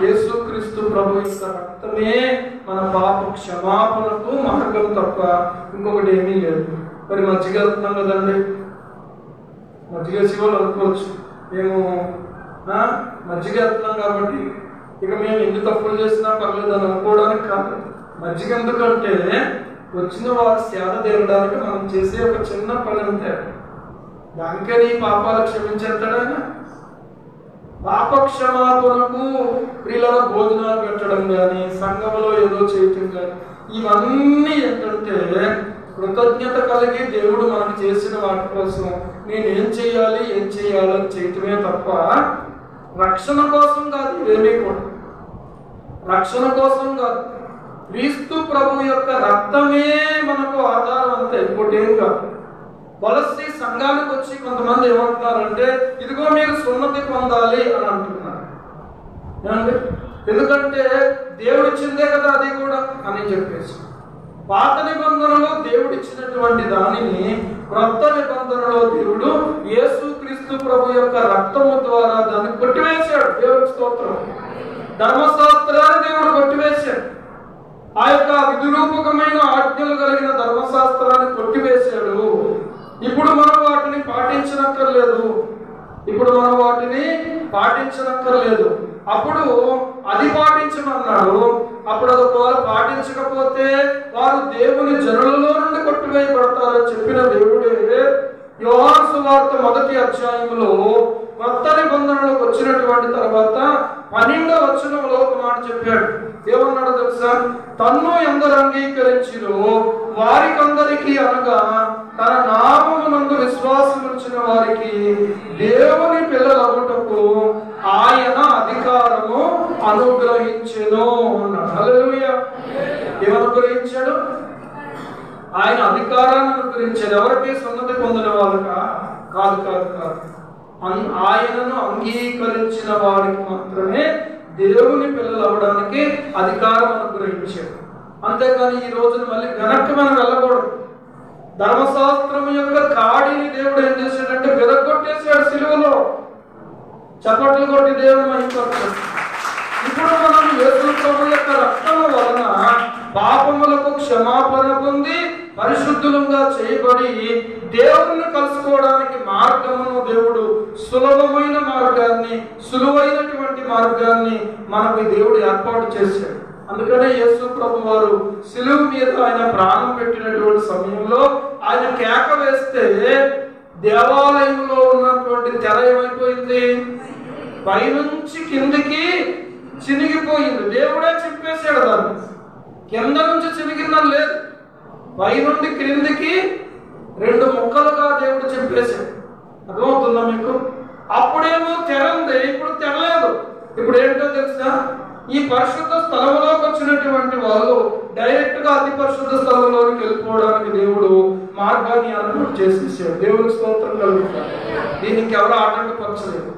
యేసుక్రీస్తు ప్రభు యొక్క రక్తమే మన పాప క్షమాపణకు మార్గం తప్ప ఇంకొకటి ఏమీ లేదు. మరి మజ్జిగ వెళ్తున్నాం కదండి, మజ్జిగ శివులు అనుకోవచ్చు, మేము మజ్జిగ వెళ్తున్నాం కాబట్టి ఇక మేము ఎన్ని తప్పులు చేసినా పర్లేదు అని అనుకోవడానికి కాదు. మజ్జిగ ఎందుకంటే వచ్చిన వారి సేద తీరడానికి మనం చేసే ఒక చిన్న పని అంతే. దానికే నీ పాపాలు క్షమించేస్తాడు ఆయన. పాప క్షమాపణకు ప్రియుల భోజనాలు పెట్టడం కానీ, సంఘంలో ఏదో చేయటం కానీ, ఇవన్నీ ఏంటంటే కృతజ్ఞత కలిగి దేవుడు మనకు చేసిన వాటి కోసం నేనేం చేయాలని చేయటమే తప్ప రక్షణ కోసం కాదు. ఇవేమీ కూడా రక్షణ కోసం కాదు. క్రీస్తు ప్రభు యొక్క రక్తమే మనకు ఆధారం అంతే, ఇంకోటి ఏం కాదు. కొలస్సీ సంఘానికి వచ్చి కొంతమంది ఏమంటున్నారంటే ఇదిగో మీరు సున్నతి పొందాలి అని అంటున్నారు. ఎందుకంటే దేవుడిచ్చిందే కదా అది కూడా అని చెప్పేసి. పాత నిబంధనలో దేవుడిచ్చినటువంటి దానిని క్రొత్త నిబంధనలో దేవుడు యేసుక్రీస్తు ప్రభు యొక్క రక్తము ద్వారా దాన్ని కొట్టివేశాడు. దేవుడి స్తోత్రం. ధర్మశాస్త్రాన్ని దేవుడు కొట్టివేశాడు. ఆ యొక్క విధిరూపకమైన ఆజ్ఞలు కలిగిన ధర్మశాస్త్రాన్ని కొట్టివేశాడు. ఇప్పుడు మనం వాటిని పాటించనక్కర్లేదు. అప్పుడు అది పాటించమన్నాడు. అప్పుడు అది ఒకవేళ పాటించకపోతే వారు దేవుని జనులలో నుండి కొట్టివేయబడతారని చెప్పిన దేవుడే యోహాను సువార్త 1వ అధ్యాయంలో కొత్త నిబంధనలకు వచ్చినటువంటి తర్వాత 12వ వచనంలో ఒక మాట చెప్పాడు. ఏమన్నాడు తెలుసా? తన్ను ఎందరు అంగీకరించిరో వారికందరికీ అనగా తన నామమునందు విశ్వాసం ఉంచిన వారికి దేవుని పిల్లలగుటకు ఆయన అధికారము అనుగ్రహించెను అన్నాడు. హల్లెలూయా. ఏమనుగ్రహించాడు? ఆయన అధికారాన్ని అనుగ్రహించాడు. ఎవరికి? సున్నతి పొందిన వాళ్ళకా? కాదు కాదు కాదు. ఆయనను అంగీకరించిన వారికి మాత్రమే దేవుని పిల్లలు అవ్వడానికి అధికారం అనుగ్రహించాడు. అంతేకాని ఈ రోజున మళ్ళీ వెనక్కి మనం వెళ్ళకూడదు. ధర్మశాస్త్రం యొక్క కాడిని దేవుడు ఏం చేశాడంటే విరగొట్టేశాడు సిలువలో. చప్పట్లు కొట్టి దేవుని మహిమపరచాడు. ఇప్పుడు మనం యేసు ప్రభు యొక్క రక్తం వలన పాపములకు క్షమాపణ పొంది పరిశుద్ధులుగా చేయబడి దేవుణ్ణి కలుసుకోవడానికి మార్గమును దేవుడు సులభమైన మార్గాన్ని, సులువైనటువంటి మార్గాన్ని మనకు దేవుడు ఏర్పాటు చేశాడు. అందుకనే యేసు ప్రభు వారు సిలువ మీద ఆయన ప్రాణం పెట్టినటువంటి సమయంలో ఆయన కేక వేస్తే దేవాలయంలో ఉన్నటువంటి తెర ఏమైపోయింది? పైనుంచి కిందికి చినిగిపోయింది. దేవుడే చింపేశాడు దాన్ని. కింద నుంచి చినిగిందని లేదు, పైనుండి క్రిందికి 2 ముక్కలుగా దేవుడు చింపేశాడు. అర్థమవుతుందా మీకు? అప్పుడేమో తెర ఉంది, ఇప్పుడు తెరలేదు. ఇప్పుడు ఏంటో తెలుసా? ఈ పరిశుద్ధ స్థలంలోకి వచ్చినటువంటి వాళ్ళు డైరెక్ట్ గా అతి పరిశుద్ధ స్థలంలోకి వెళ్ళిపోవడానికి దేవుడు మార్గాన్ని ఏర్పాటు చేసేసాడు. దేవునికి స్తోత్రం కలుగుతారు. దీనికి ఎవరు ఆటంకపరచలేదు.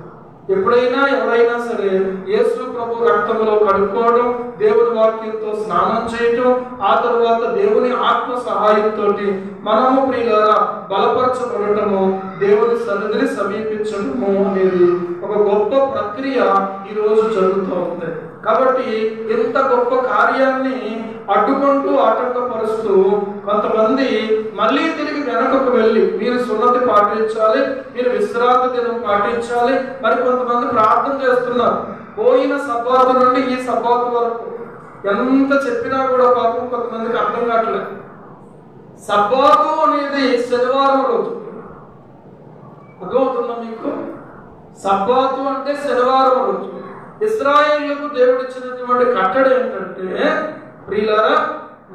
ఎప్పుడైనా ఎవరైనా సరే యేసు ప్రభు రక్తంలో కడుక్కోవడం, దేవుని వాక్యంతో స్నానం చేయటం, ఆ తరువాత దేవుని ఆత్మ సహాయంతో మనము ప్రియులారా బలపరచబడటము, దేవుని సన్నిధిని సమీపించడము అనేది ఒక గొప్ప ప్రక్రియ ఈ రోజు జరుగుతూ ఉంది. కాబట్టి ఇంత గొప్ప కార్యాన్ని అడ్డుకుంటూ ఆటంకపరుస్తూ కొంతమంది మళ్ళీ తిరిగి వెనకకు వెళ్ళి మీరు సున్నతి పాటించాలి, మీరు విశ్రాంతి దినం పాటించాలి, మరి కొంతమంది ప్రార్థన చేస్తున్నారు. పోయిన సబ్బాతు నుండి ఈ సబ్బాతు వరకు ఎంత చెప్పినా కూడా పాపం కొంతమందికి అర్థం కావట్లేదు. సబ్బాతు అనేది శనివారం రోజు. అర్థమవుతుందా మీకు? సబ్బాతు అంటే శనివారం రోజు. ఇశ్రాయేలులకు దేవుడు ఇచ్చినటువంటి కట్టడి ఏంటంటే ప్రియులారా,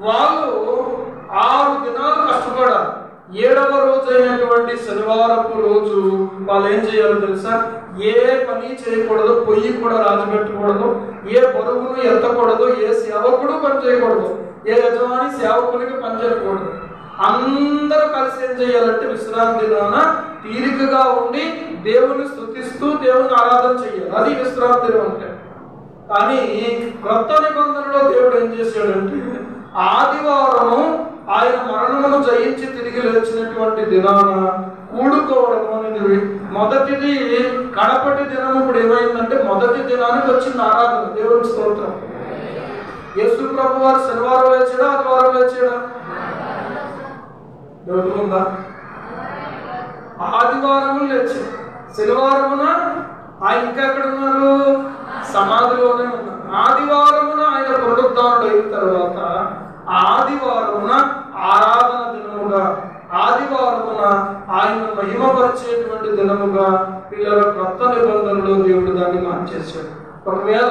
వాళ్ళు 6 దినాలు కష్టపడాలి. 7వ రోజు అయినటువంటి శనివారపు రోజు వాళ్ళు ఏం చేయాలో తెలుసా? ఏ పని చేయకూడదు, పొయ్యి కూడా రాజపెట్టకూడదు, ఏ బరువును ఎత్తకూడదు, ఏ సేవకుడు పని చేయకూడదు, ఏ యజమాని సేవకునికి పని చేయకూడదు. అందరూ కలిసి ఏం చేయాలంటే విశ్రాంతి దినాన తీరికగా ఉండి దేవుని స్తుతిస్తూ దేవుని ఆరాధన చేయాలి. అది విశ్రాంతి దినం అంటే. కానీ క్రొత్త నిబంధనలో దేవుడు ఏం చేశాడంటే ఆదివారము ఆయన మరణమును జయించి తిరిగి లేచినటువంటి దినాన కూడుకోవడం అనేది మొదటిది. కడపటి దినం ఇప్పుడు ఏమైందంటే మొదటి దినానికి వచ్చింది ఆరాధన. దేవుని స్తోత్రం. యేసు ప్రభు వారు శనివారం లేచాడా, ఆదివారం లేచాడా? దొరుకుతుందా? ఆదివారము లేచాడు. శనివారమున ఆయన ఇంకా ఎక్కడ ఉన్నారు? సమాధిలోనే ఉన్నారు. ఆదివారమున ఆయన పునరుద్ధానుడు అయిన తర్వాత ఆదివారమున ఆరాధన దినముగా, ఆదివారమున ఆయన మహిమపరిచేటువంటి దినముగా పిల్లల క్రొత్త నిబంధనలో దేవుడు దాన్ని మార్చేశాడు. ఒకవేళ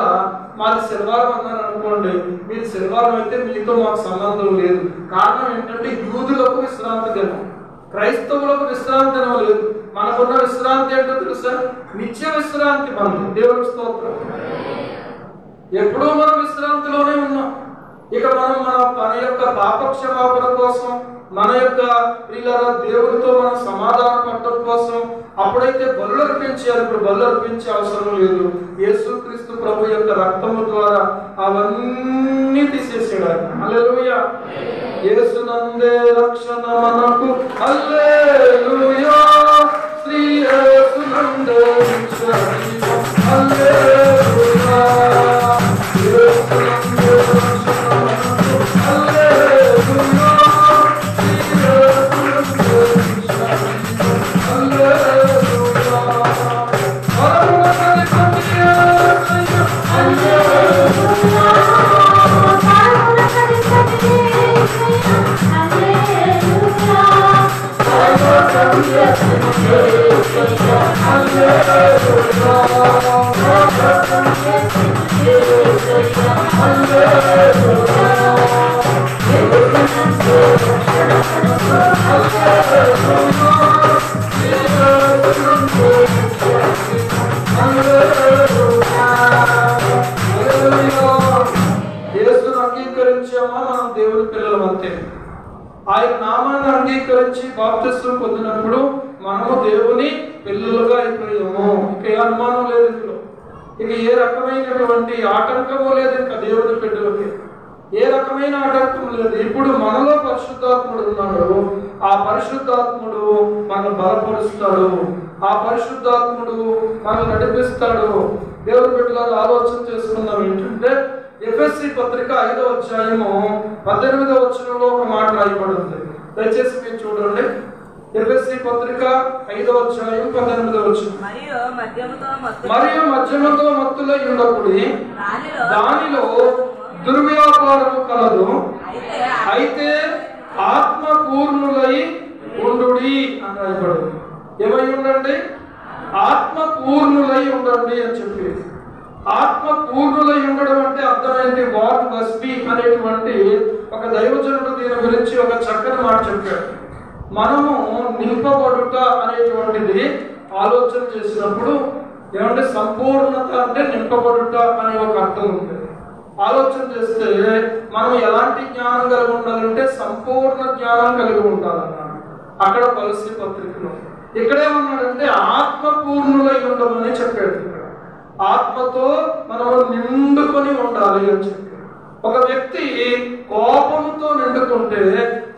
మాది శనివారం అన్నారు అనుకోండి, మీరు శనివారం అయితే మీతో మాకు సంబంధం లేదు. కారణం ఏంటంటే యూదులకు విశ్రాంతి దినం, క్రైస్తవులకు విశ్రాంతి దినం లేదు. మనకున్న విశ్రాంతి ఏంటో తెలుసా? నిత్య విశ్రాంతి. మనం దేవుని స్తోత్రం. ఎప్పుడూ మనం విశ్రాంతిలోనే ఉన్నాం. ఇక మన యొక్క పాపక్షమాపణ కోసం, మన యొక్క ప్రియులారా దేవుడితో మనం సమాధాన పడటం కోసం అప్పుడైతే బలు అర్పించారు, ఇప్పుడు బలు అర్పించే అవసరం లేదు. యేసుక్రీస్తు ప్రభు యొక్క రక్తము ద్వారా అవన్నీ తీసేసాడు ఆయన. హల్లెలూయా. యేసునందే రక్షణ మనకు. హల్లెలూయా. శ్రీ యేసునందే రక్షణ. హల్లెలూయా. యేసునందే రక్షణ మనకు. హల్లెలూయా. Hallelujah. యేసును అంగీకరించామా మనం దేవుని పిల్లలం అంతే. ఆయన నామాన్ని అంగీకరించి బాప్తిస్మం పొందినప్పుడు మనము దేవుని పిల్లలుగా అయిపోయాము. ఇక ఏ అనుమానం లేదు ఇందులో. ఇక ఏ రకమైనటువంటి ఆటంకము లేదు. ఇంకా దేవుని బిడ్డలకి ఏ రకమైన ఆటంకం లేదు. ఇప్పుడు మనలో పరిశుద్ధాత్ముడు ఉన్నాడు. ఆ పరిశుద్ధాత్ముడు మనల్ని బలపరుస్తాడు. ఆ పరిశుద్ధాత్ముడు మనల్ని నడిపిస్తాడు. దేవుని బిడ్డలను ఆలోచన చేసుకుందాం. ఏంటంటే ఎఫెసీ పత్రిక 5వ అధ్యాయము 18వ వచనంలో ఒక మాట రాయబడింది. దయచేసి మీరు చూడండి. ఎఫెసీ పత్రిక 5వ అధ్యాయం 18వ వచనం. మరియు మద్యముతో మత్తులై ఉండకుడి, దానిలో దుర్వ్యాపారము కలదు, అయితే ఆత్మ పూర్ణులై ఉండుడి అని రాయబడింది. ఏమై ఉండండి? ఆత్మ పూర్ణులై ఉండండి అని చెప్పి. ఆత్మ పూర్ణులై ఉండడం అంటే అర్థం ఏంటి? వాట్ మస్ట్ బి అనేటువంటి ఒక దైవజనుడు దీని గురించి ఒక చక్కని మాట చెప్పాడు. మనము నింపబడుట అనేటువంటిది ఆలోచన చేసినప్పుడు ఏమంటే సంపూర్ణత అంటే నింపబడుట అనే ఒక అర్థం ఉంది. ఆలోచన చేస్తే మనం ఎలాంటి జ్ఞానం కలిగి ఉండాలంటే సంపూర్ణ జ్ఞానం కలిగి ఉండాలన్నాడు అక్కడ కొలస్సీ పత్రికలో. ఇక్కడేమన్నాడంటే ఆత్మ పూర్ణులై ఉండమని చెప్పాడు. ఇక్కడ ఆత్మతో మనము నిండుకొని ఉండాలి అని చెప్పి. ఒక వ్యక్తి కోపముతో నిండుకుంటే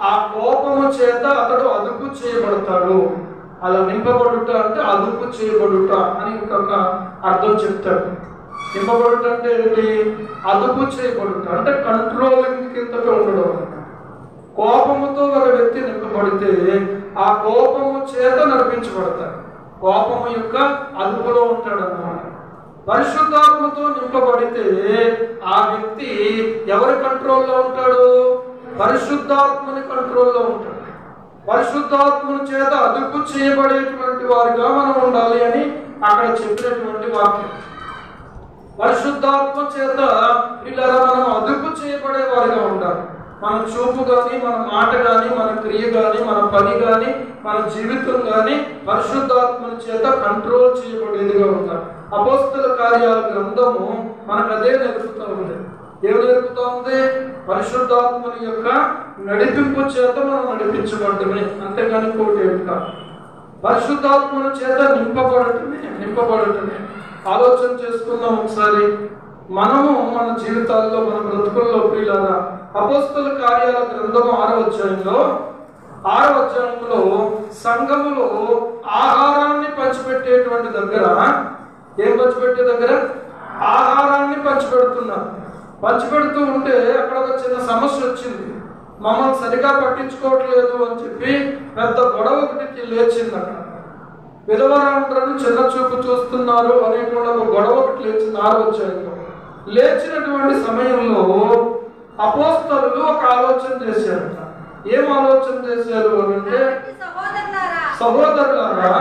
ఆ కోపము చేత అతడు అదుపు చేయబడతాడు. అలా నింపబడుట అంటే అదుపు చేయబడుట అని ఇంకొక అర్థం చెప్తాడు. నింపబడుట అంటే ఏంటి? అదుపు చేయబడుట అంటే కంట్రోలింగ్ కిందకి ఉండడం అన్నమాట. కోపముతో ఒక వ్యక్తి నింపబడితే ఆ కోపము చేత నడిపించబడతాడు. కోపము యొక్క అదుపులో ఉంటాడు అన్నమాట. పరిశుద్ధాత్మతో నింపబడితే ఆ వ్యక్తి ఎవరి కంట్రోల్లో ఉంటాడు? పరిశుద్ధాత్మని కంట్రోల్లో ఉంటాడు. పరిశుద్ధాత్మని చేత అదుపు చేయబడేటువంటి వారిగా మనం ఉండాలి అని అక్కడ చెప్పినటువంటి వాక్యం. పరిశుద్ధాత్మ చేత ఇలా మనం అదుపు చేయబడే వారిగా ఉండాలి. మన చూపు కానీ, మన మాట కానీ, మన క్రియ కానీ, మన పని కానీ, మన జీవితం కానీ పరిశుద్ధాత్మని చేత కంట్రోల్ చేయబడేదిగా ఉండాలి. అపోస్తల కార్యాల గ్రంథము మనకు అదే నేర్పుతూ ఉంది. ఏమి నేర్పుతూ ఉంది? పరిశుద్ధాత్మని యొక్క నడిపింపు చేత మనం నడిపించబడటమే, అంతేగాని కోటి ఏమిటా. పరిశుద్ధాత్మని చేత నింపబడటమే. ఆలోచన చేసుకుందాం ఒకసారి. మనము మన జీవితాల్లో, మన బ్రతుకుల్లో ప్రియులారా, అపోస్తల కార్యాల గ్రంథము 6వ అధ్యాయంలో సంఘములో ఆహారాన్ని పంచిపెట్టేటువంటి దగ్గర, ఏం పంచిపెట్టే దగ్గర? ఆహారాన్ని పంచిపెడుతున్నారు. పంచిపెడుతూ ఉంటే అక్కడ ఒక చిన్న సమస్య వచ్చింది. మమ్మల్ని సరిగా పట్టించుకోవట్లేదు అని చెప్పి పెద్ద గొడవ ఒకటి లేచింది. అక్కడ విధవరాండ్రను చిన్న చూపు చూస్తున్నారు అనేటువంటి ఒక గొడవ ఒకటి లేచింది 6వ అధ్యాయంలో. లేచినటువంటి సమయంలో అపోస్తలులు ఒక ఆలోచన చేశారట. ఏం ఆలోచన చేశారు అంటే, సహోదరులారా,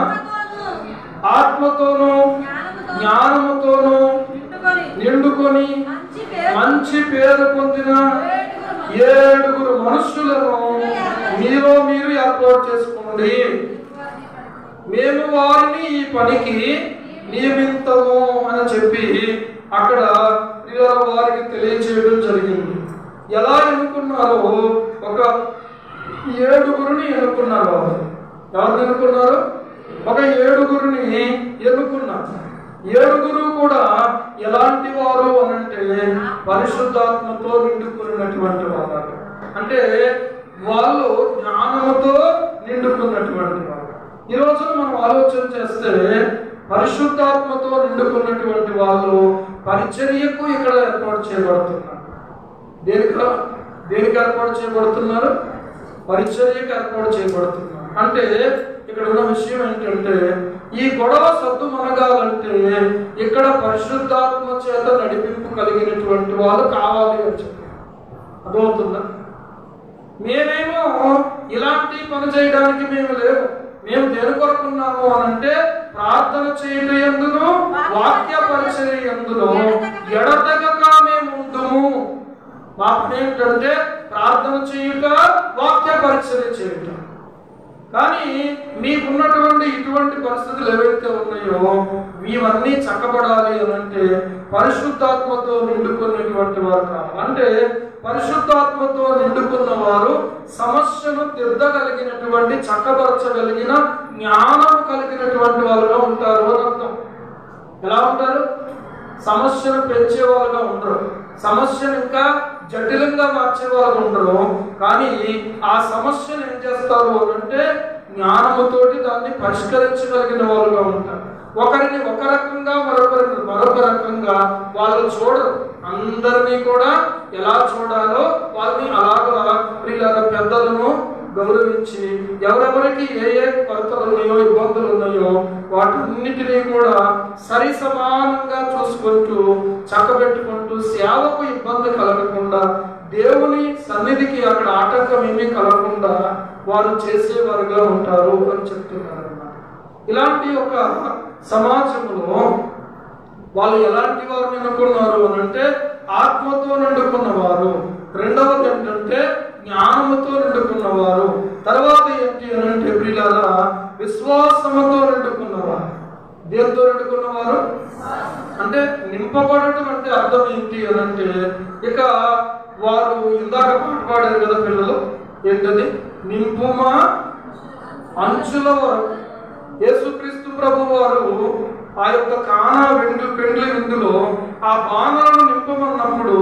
ఆత్మతోనూ జ్ఞానముతోనూ నిండుకొని మంచి పేరు పొందిన 7 మనుష్యులను మీలో మీరు ఏర్పాటు చేసుకోండి. మేము వారిని ఈ పనికి నియమించము అని చెప్పి అక్కడ వారికి తెలియచేయడం జరిగింది. ఎలా ఎన్నుకున్నారో ఒక 7 ఎన్నుకున్నారు. ఎవరు ఎన్నుకున్నారు? ఒక 7 ఎన్నుకున్నారు. 7 కూడా ఎలాంటి వారు అనంటే పరిశుద్ధాత్మతో నిండుకున్నటువంటి వారు. అంటే వాళ్ళు జ్ఞానముతో నిండుకున్నటువంటి వారు. ఈ రోజున మనం ఆలోచన చేస్తే పరిశుద్ధాత్మతో నిండుకున్నటువంటి వాళ్ళు పరిచర్యకు ఇక్కడ ఏర్పాటు చేయబడుతున్నారు. దేనికి ఏర్పాటు చేయబడుతున్నారు? పరిచర్యకు ఏర్పాటు చేయబడుతున్నారు. అంటే ఇక్కడ ఉన్న విషయం ఏంటంటే, ఈ గొడవ సద్దు మనగాలంటే ఇక్కడ పరిశుద్ధాత్మ చేత నడిపింపు కలిగినటువంటి వాళ్ళు కావాలి అని చెప్పి. అర్థమవుతుందా? మేమేమో ఇలాంటి పని చేయడానికి మేము లేవు. దేని కొరకున్నాము అని అంటే ప్రార్థన చేయటం యందును వాక్య పరిచర్య యందును ఎడతెగక మేము ఉందుము. మా పని ఏంటంటే ప్రార్థన చేయుట, వాక్య పరిచర్య చేయుట. కానీ మీకున్నటువంటి ఇటువంటి పరిస్థితులు ఏవైతే ఉన్నాయో ఇవన్నీ చక్కబడాలి అని అంటే పరిశుద్ధాత్మతో నిండుకున్నటువంటి వారు కావాలి. అంటే పరిశుద్ధాత్మతో నిండుకున్న వారు సమస్యను తిద్దగలిగినటువంటి, చక్కబరచగలిగిన జ్ఞానం కలిగినటువంటి వారుగా ఉంటారు అని అర్థం. ఎలా ఉంటారు? సమస్యను పెంచే వాళ్ళుగా ఉండరు, సమస్యను ఇంకా జటిలంగా మార్చే వాళ్ళు ఉండరు. కానీ ఆ సమస్యను ఏం చేస్తారు అంటే జ్ఞానముతోటి దాన్ని పరిష్కరించగలిగిన వాళ్ళుగా ఉంటారు. ఒకరిని ఒక రకంగా, మరొకరిని మరొక రకంగా వాళ్ళు చూడరు. అందరినీ కూడా ఎలా చూడాలో వాళ్ళని అలాగా పెద్దలను గౌరవించి ఎవరెవరికి ఏ ఏ కొరతలు ఉన్నాయో, ఇబ్బందులు ఉన్నాయో వాటన్నిటినీ కూడా సరి సమానంగా చూసుకుంటూ చక్కబెట్టుకుంటూ సేవకు ఇబ్బంది కలగకుండా, దేవుని సన్నిధికి అక్కడ ఆటంకం ఏమీ కలగకుండా వారు చేసేవారుగా ఉంటారు అని చెప్తున్నారు అన్నమాట. ఇలాంటి ఒక సమాజంలో వాళ్ళు ఎలాంటి వారిని అనుకున్నారు అని అంటే ఆత్మతో నిండుకున్నవారు. రెండవది ఏంటంటే జ్ఞానముతో నిండుకున్నవారు. తర్వాత ఏంటి అని అంటే ప్రియులారా విశ్వాసముతో నిండుకున్నవారు. దేంతో నిండుకున్నవారు అంటే నింపబడటం అంటే అర్థం ఏంటి అని అంటే ఇక వారు ఇందాక పాట పాడారు కదా పిల్లలు, ఏంటది? నింపుమా అంచుల వరకు. యేసుక్రీస్తు ప్రభు వారు ఆ యొక్క కానా పెండ్లి విందులో ఆ బాణలను నింపమన్నప్పుడు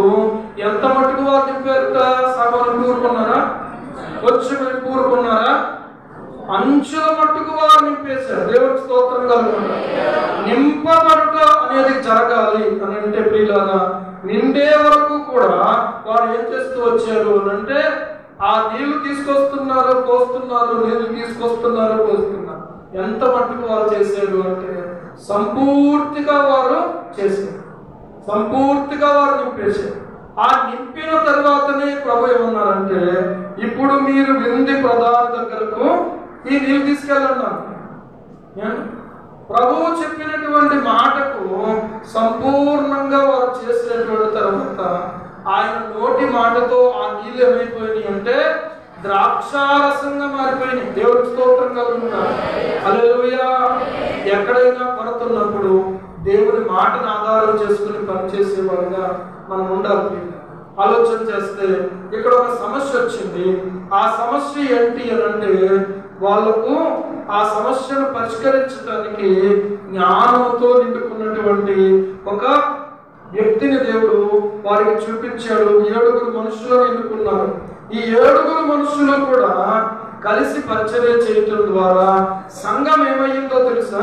ఎంత మటుకు వారు నింపారట? సగం కూరుకున్నారా? కొంచెం కూరుకున్నారా? అంచుల మట్టుకు వారు నింపేశారు. దేవుడికి స్తోత్రం కలుగుతారు. నింపబడుట అనేది జరగాలి అని అంటే ప్రియులారా నిండే వరకు కూడా వారు ఏం చేస్తూ వచ్చారు అని అంటే ఆ నీళ్లు తీసుకొస్తున్నారు, పోస్తున్నారు, నీళ్లు తీసుకొస్తున్నారు, పోస్తున్నారు. ఎంత మట్టుకు వారు చేశారు అంటే సంపూర్తిగా వారు చేశారు, సంపూర్తిగా వారు నింపేశారు. ఆ నింపిన తర్వాతనే ప్రభు ఏమన్నారంటే ఇప్పుడు మీరు వింది ప్రధాన దగ్గరకు ఈ నీళ్ళు తీసుకెళ్ళన్నారు. ప్రభువు చెప్పినటువంటి మాటకు సంపూర్ణంగా వారు చేసినటువంటి తర్వాత ఆయన నోటి మాటతో ఆ నీళ్ళు ఏమైపోయినాయి అంటే ద్రాక్షారసంగా మారిపోయినాయి. దేవుడికి స్తోత్రం కలుగుతున్నారు. హల్లెలూయా. ఎక్కడైనా కొరతున్నప్పుడు దేవుని మాటను ఆధారం చేసుకుని పనిచేసేవారుగా మనం ఉండాలి. ఆలోచన చేస్తే ఇక్కడ ఒక సమస్య వచ్చింది. ఆ సమస్య ఏంటి అని అంటే వాళ్ళకు ఆ సమస్యను పరిష్కరించడానికి జ్ఞానంతో నిండుకున్నటువంటి ఒక వ్యక్తిని దేవుడు వారికి చూపించాడు. 7 మనుషులను ఎన్నుకున్నారు. ఈ 7 మనుషులు కూడా కలిసి పరిచర్య చేయటం ద్వారా సంఘం ఏమైందో తెలుసా?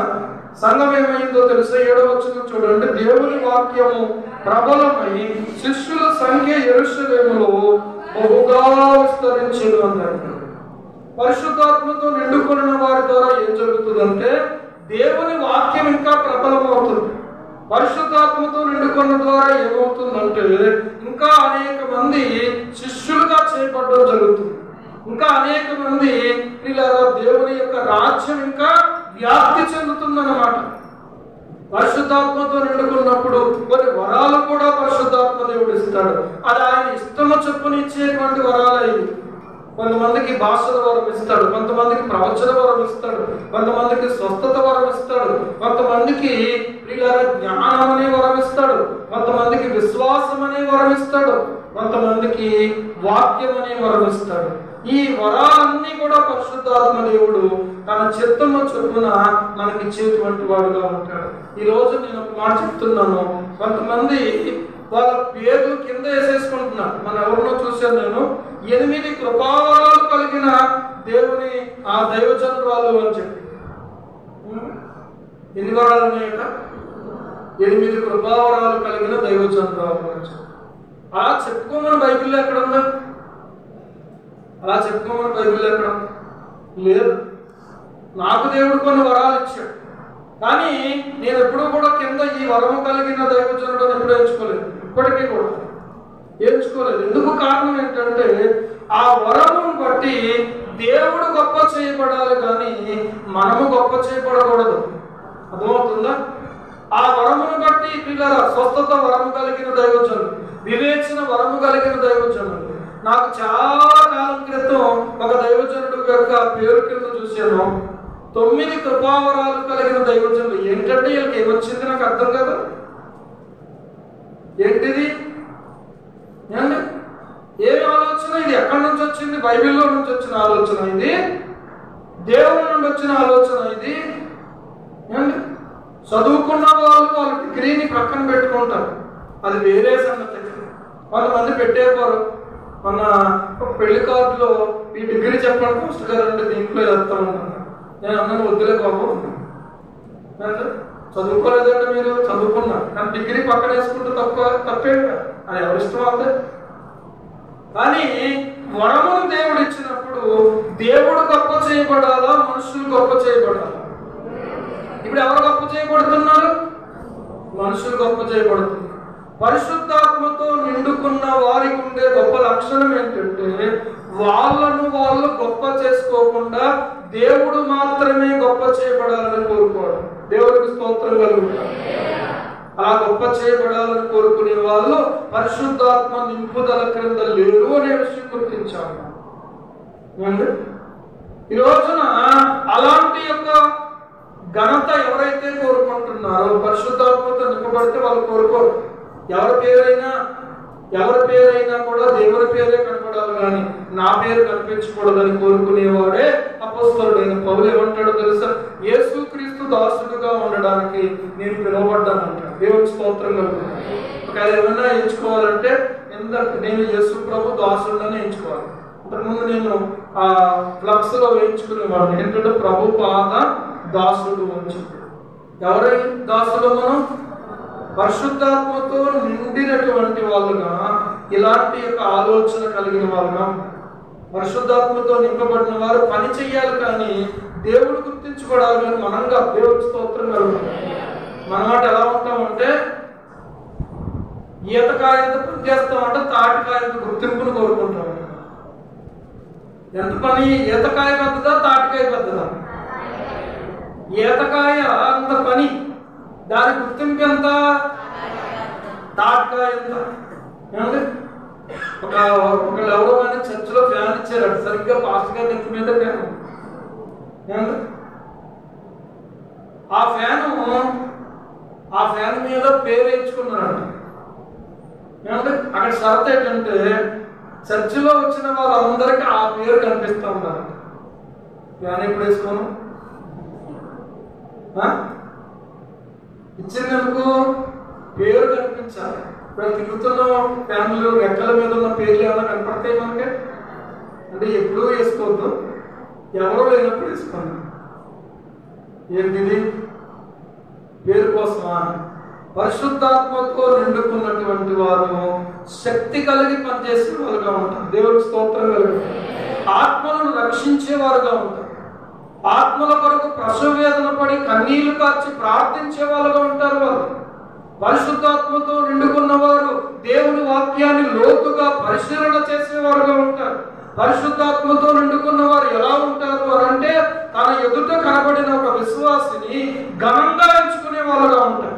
7వ వచనం చూడండి. దేవుని వాక్యము ప్రబలమై శిష్యుల సంఖ్య యెరూషలేములో బహుగా విస్తరించెను అన్నాడు. పరిశుద్ధాత్మతో నిండుకున్న వారి ద్వారా ఏం జరుగుతుందంటే దేవుని వాక్యం ఇంకా ప్రబలమవుతుంది. పరిశుద్ధాత్మతో నిండుకున్న ద్వారా ఏమవుతుందంటే ఇంకా అనేక మంది శిష్యులుగా చేయబడడం జరుగుతుంది. ఇంకా అనేక మంది ఇలా దేవుని యొక్క రాజ్యం ఇంకా వ్యాప్తి చెందుతుందన్నమాట. పరిశుద్ధాత్మతో నిండుకున్నప్పుడు కొన్ని వరాలు కూడా పరిశుద్ధాత్మ దేవుడు ఇస్తాడు. అది ఆయన ఇష్టము చొప్పున ఇచ్చేటువంటి వరాలు అవి. కొంతమందికి భాషల వరం ఇస్తాడు, కొంతమందికి ప్రవచన వరం ఇస్తాడు, కొంతమందికి స్వస్థత వరం ఇస్తాడు, కొంతమందికి జ్ఞానం అనే వరం ఇస్తాడు, కొంతమందికి విశ్వాసం అనే వరం ఇస్తాడు, కొంతమందికి వాక్యం అనే వరం ఇస్తాడు. ఈ వరాలన్నీ కూడా పరిశుద్ధాత్మ దేవుడు తన చిత్తము చొప్పున మనకి ఇచ్చేటువంటి వాడుగా ఉంటాడు. ఈ రోజు నేను ఒక మాట చెప్తున్నాను. కొంతమంది వాళ్ళ పేర్లు కింద వేసేసుకుంటున్నారు. మన ఎవరినో చూశాను నేను, 8 కృపావరాలు కలిగిన దేవుని ఆ దైవజనురాలు అని చెప్పి. ఎన్ని వరాలు ఉన్నాయట? 8 కృపావరాలు కలిగిన దైవజనురాలు అని చెప్పి. అలా చెప్పుకోమని బైబిల్లో ఎక్కడ ఉందా? అలా చెప్పుకోమని బైబిల్లో ఎక్కడ లేదు. నాకు దేవుడు కొన్ని వరాలు ఇచ్చాడు, కానీ నేను ఎప్పుడూ కూడా కింద ఈ వరము కలిగిన దైవజనుడు ఎప్పుడు ఎంచుకోలేదు. ఇప్పటికీ కూడా ఎంచుకోలేదు. ఎందుకు? కారణం ఏంటంటే ఆ వరమును బట్టి దేవుడు గొప్ప చేయబడాలి కానీ మనము గొప్ప చేయబడకూడదు. అర్థమవుతుందా? ఆ వరమును బట్టి పిల్లల స్వస్థత వరము కలిగిన దైవజనులు, వివేచన వరము కలిగిన దైవజనులు. నాకు చాలా కాలం క్రితం ఒక దైవజనుడు యొక్క పేరు కింద చూశాను, 9 కృపావరాలు కలిగిన దైవజనులు. ఏంటంటే వీళ్ళకి ఏమొచ్చింది నాకు అర్థం కదా. ఏంటిది? ఏమి ఆలోచన ఇది? ఎక్కడి నుంచి వచ్చింది? బైబిల్లో నుంచి వచ్చిన ఆలోచన ఇది, దేవుని నుండి వచ్చిన ఆలోచన ఇది. చదువుకున్న వాళ్ళు వాళ్ళ డిగ్రీని పక్కన పెట్టుకుంటారు, అది వేరే సంగతి. కొంతమంది పెట్టేవారు మన పెళ్లి కార్డులో ఈ డిగ్రీ చెప్పండి పోస్ట్ గారు అంటే దీంట్లో వేస్తా ఉంటాను. నేను అన్నాను వద్దులే బాబు, చదువుకోలేదంటే మీరు చదువుకున్నారు కానీ డిగ్రీ పక్కన వేసుకుంటే తప్పే, అది ఎవరిష్టం అంతే. కానీ వరమును దేవుడు ఇచ్చినప్పుడు దేవుడు గొప్ప చేయబడాలా, మనుషులు గొప్ప చేయబడాలా? ఇప్పుడు ఎవరు గొప్ప చేయబడుతున్నారు? మనుషులు గొప్ప చేయబడుతున్నారు. పరిశుద్ధాత్మతో నిండుకున్న వారికి ఉండే గొప్ప లక్షణం ఏంటంటే వాళ్ళను వాళ్ళు గొప్ప చేసుకోకుండా దేవుడు మాత్రమే గొప్ప చేయబడాలని కోరుకోవడం. దేవుడికి స్తోత్రం కలుగుతారు. అలా గొప్ప చేయబడాలని కోరుకునే వాళ్ళు పరిశుద్ధాత్మ నింపుదల క్రింద లేరు అనే విషయం గుర్తించాలి. ఈ రోజున అలాంటి యొక్క ఘనత ఎవరైతే కోరుకుంటున్నారో పరిశుద్ధాత్మతో నింపబడితే వాళ్ళు కోరుకోరు. ఎవరి పేరైనా కూడా దేవుని పేరే కనపడాలి కానీ నా పేరు కనిపించకూడదని కోరుకునేవాడే అపోస్తలుడైన పౌలు. ఏమంటాడో తెలుసా? యేసుక్రీస్తు దాసుడుగా ఉండడానికి నేను పిలువబడ్డాను అంటాడు. దేవుని స్తోత్రం కలుగుతుంది. ఒకవేళ ఏమైనా ఎంచుకోవాలంటే నేను యేసు ప్రభు దాసుడుగానే ఎంచుకోవాలి. అంతకుముందు నేను ఆ ఫ్లక్స్ లో వేయించుకునేవాడిని ఏంటంటే ప్రభు పాద దాసుడు అని చెప్పి. ఎవరై దాసుడు? మనం పరిశుద్ధాత్మతో నిండినటువంటి వాళ్ళుగా, ఇలాంటి యొక్క ఆలోచన కలిగిన వాళ్ళుగా, పరిశుద్ధాత్మతో నింపబడిన వారు పని చెయ్యాలి కానీ దేవుడు గుర్తించబడాలి కానీ మనంగా దేవుడి స్తోత్రం కలుగుతుంది. మనమాట ఎలా ఉంటామంటే ఈతకాయంత పని చేస్తామంటే తాటికాయంత గుర్తింపును కోరుకుంటాం. ఎంత పని? ఈతకాయ పెద్దదా తాటికాయ పెద్దదా? ఈతకాయ అంత పని, దాని గుర్తింపు ఎంత? తాటికాయ ఎంత? ఒకళ్ళు ఎవరో కానీ చర్చిలో ఫ్యాన్ ఇచ్చారట, సరిగ్గా పాస్ట్ గారి నెత్తి మీద ఫ్యాన్. ఆ ఫ్యాన్ మీద పేరు వేయించుకున్నారట. అక్కడ షరత్ ఏంటంటే చర్చిలో వచ్చిన వాళ్ళందరికీ ఆ పేరు కనిపిస్తూ ఉన్నారు. ఫ్యాన్ ఎప్పుడు వేసుకోను ఇచ్చినందుకు పేరు కనిపించాలి. ఇప్పుడు తిరుగుతున్న ఫ్యాన్లు రెక్కల మీద ఉన్న పేర్లు ఏమైనా కనపడతాయి మనకి అంటే ఎప్పుడూ వేసుకోవద్దు, ఎవరో లేనప్పుడు వేసుకోండి. ఏంటిది? పేరు కోసమా? పరిశుద్ధాత్మతో నిండుకున్నటువంటి వారు శక్తి కలిగి పనిచేసే వారుగా ఉంటారు. దేవుడికి స్తోత్రం కలిగి ఆత్మలను రక్షించేవారుగా ఉంటారు. ఆత్మల కొరకు ప్రసవ వేదన పడి కన్నీళ్లు కార్చి ప్రార్థించే వాళ్ళుగా ఉంటారు. వారు పరిశుద్ధాత్మతో నిండుకున్న వారు దేవుని వాక్యాన్ని లోతుగా పరిశీలన చేసేవారుగా ఉంటారు. పరిశుద్ధాత్మతో నిండుకున్న వారు ఎలా ఉంటారు అని అంటే తన ఎదుట కనబడిన ఒక విశ్వాసిని ఘనంగా ఎంచుకునే వాళ్ళుగా ఉంటారు.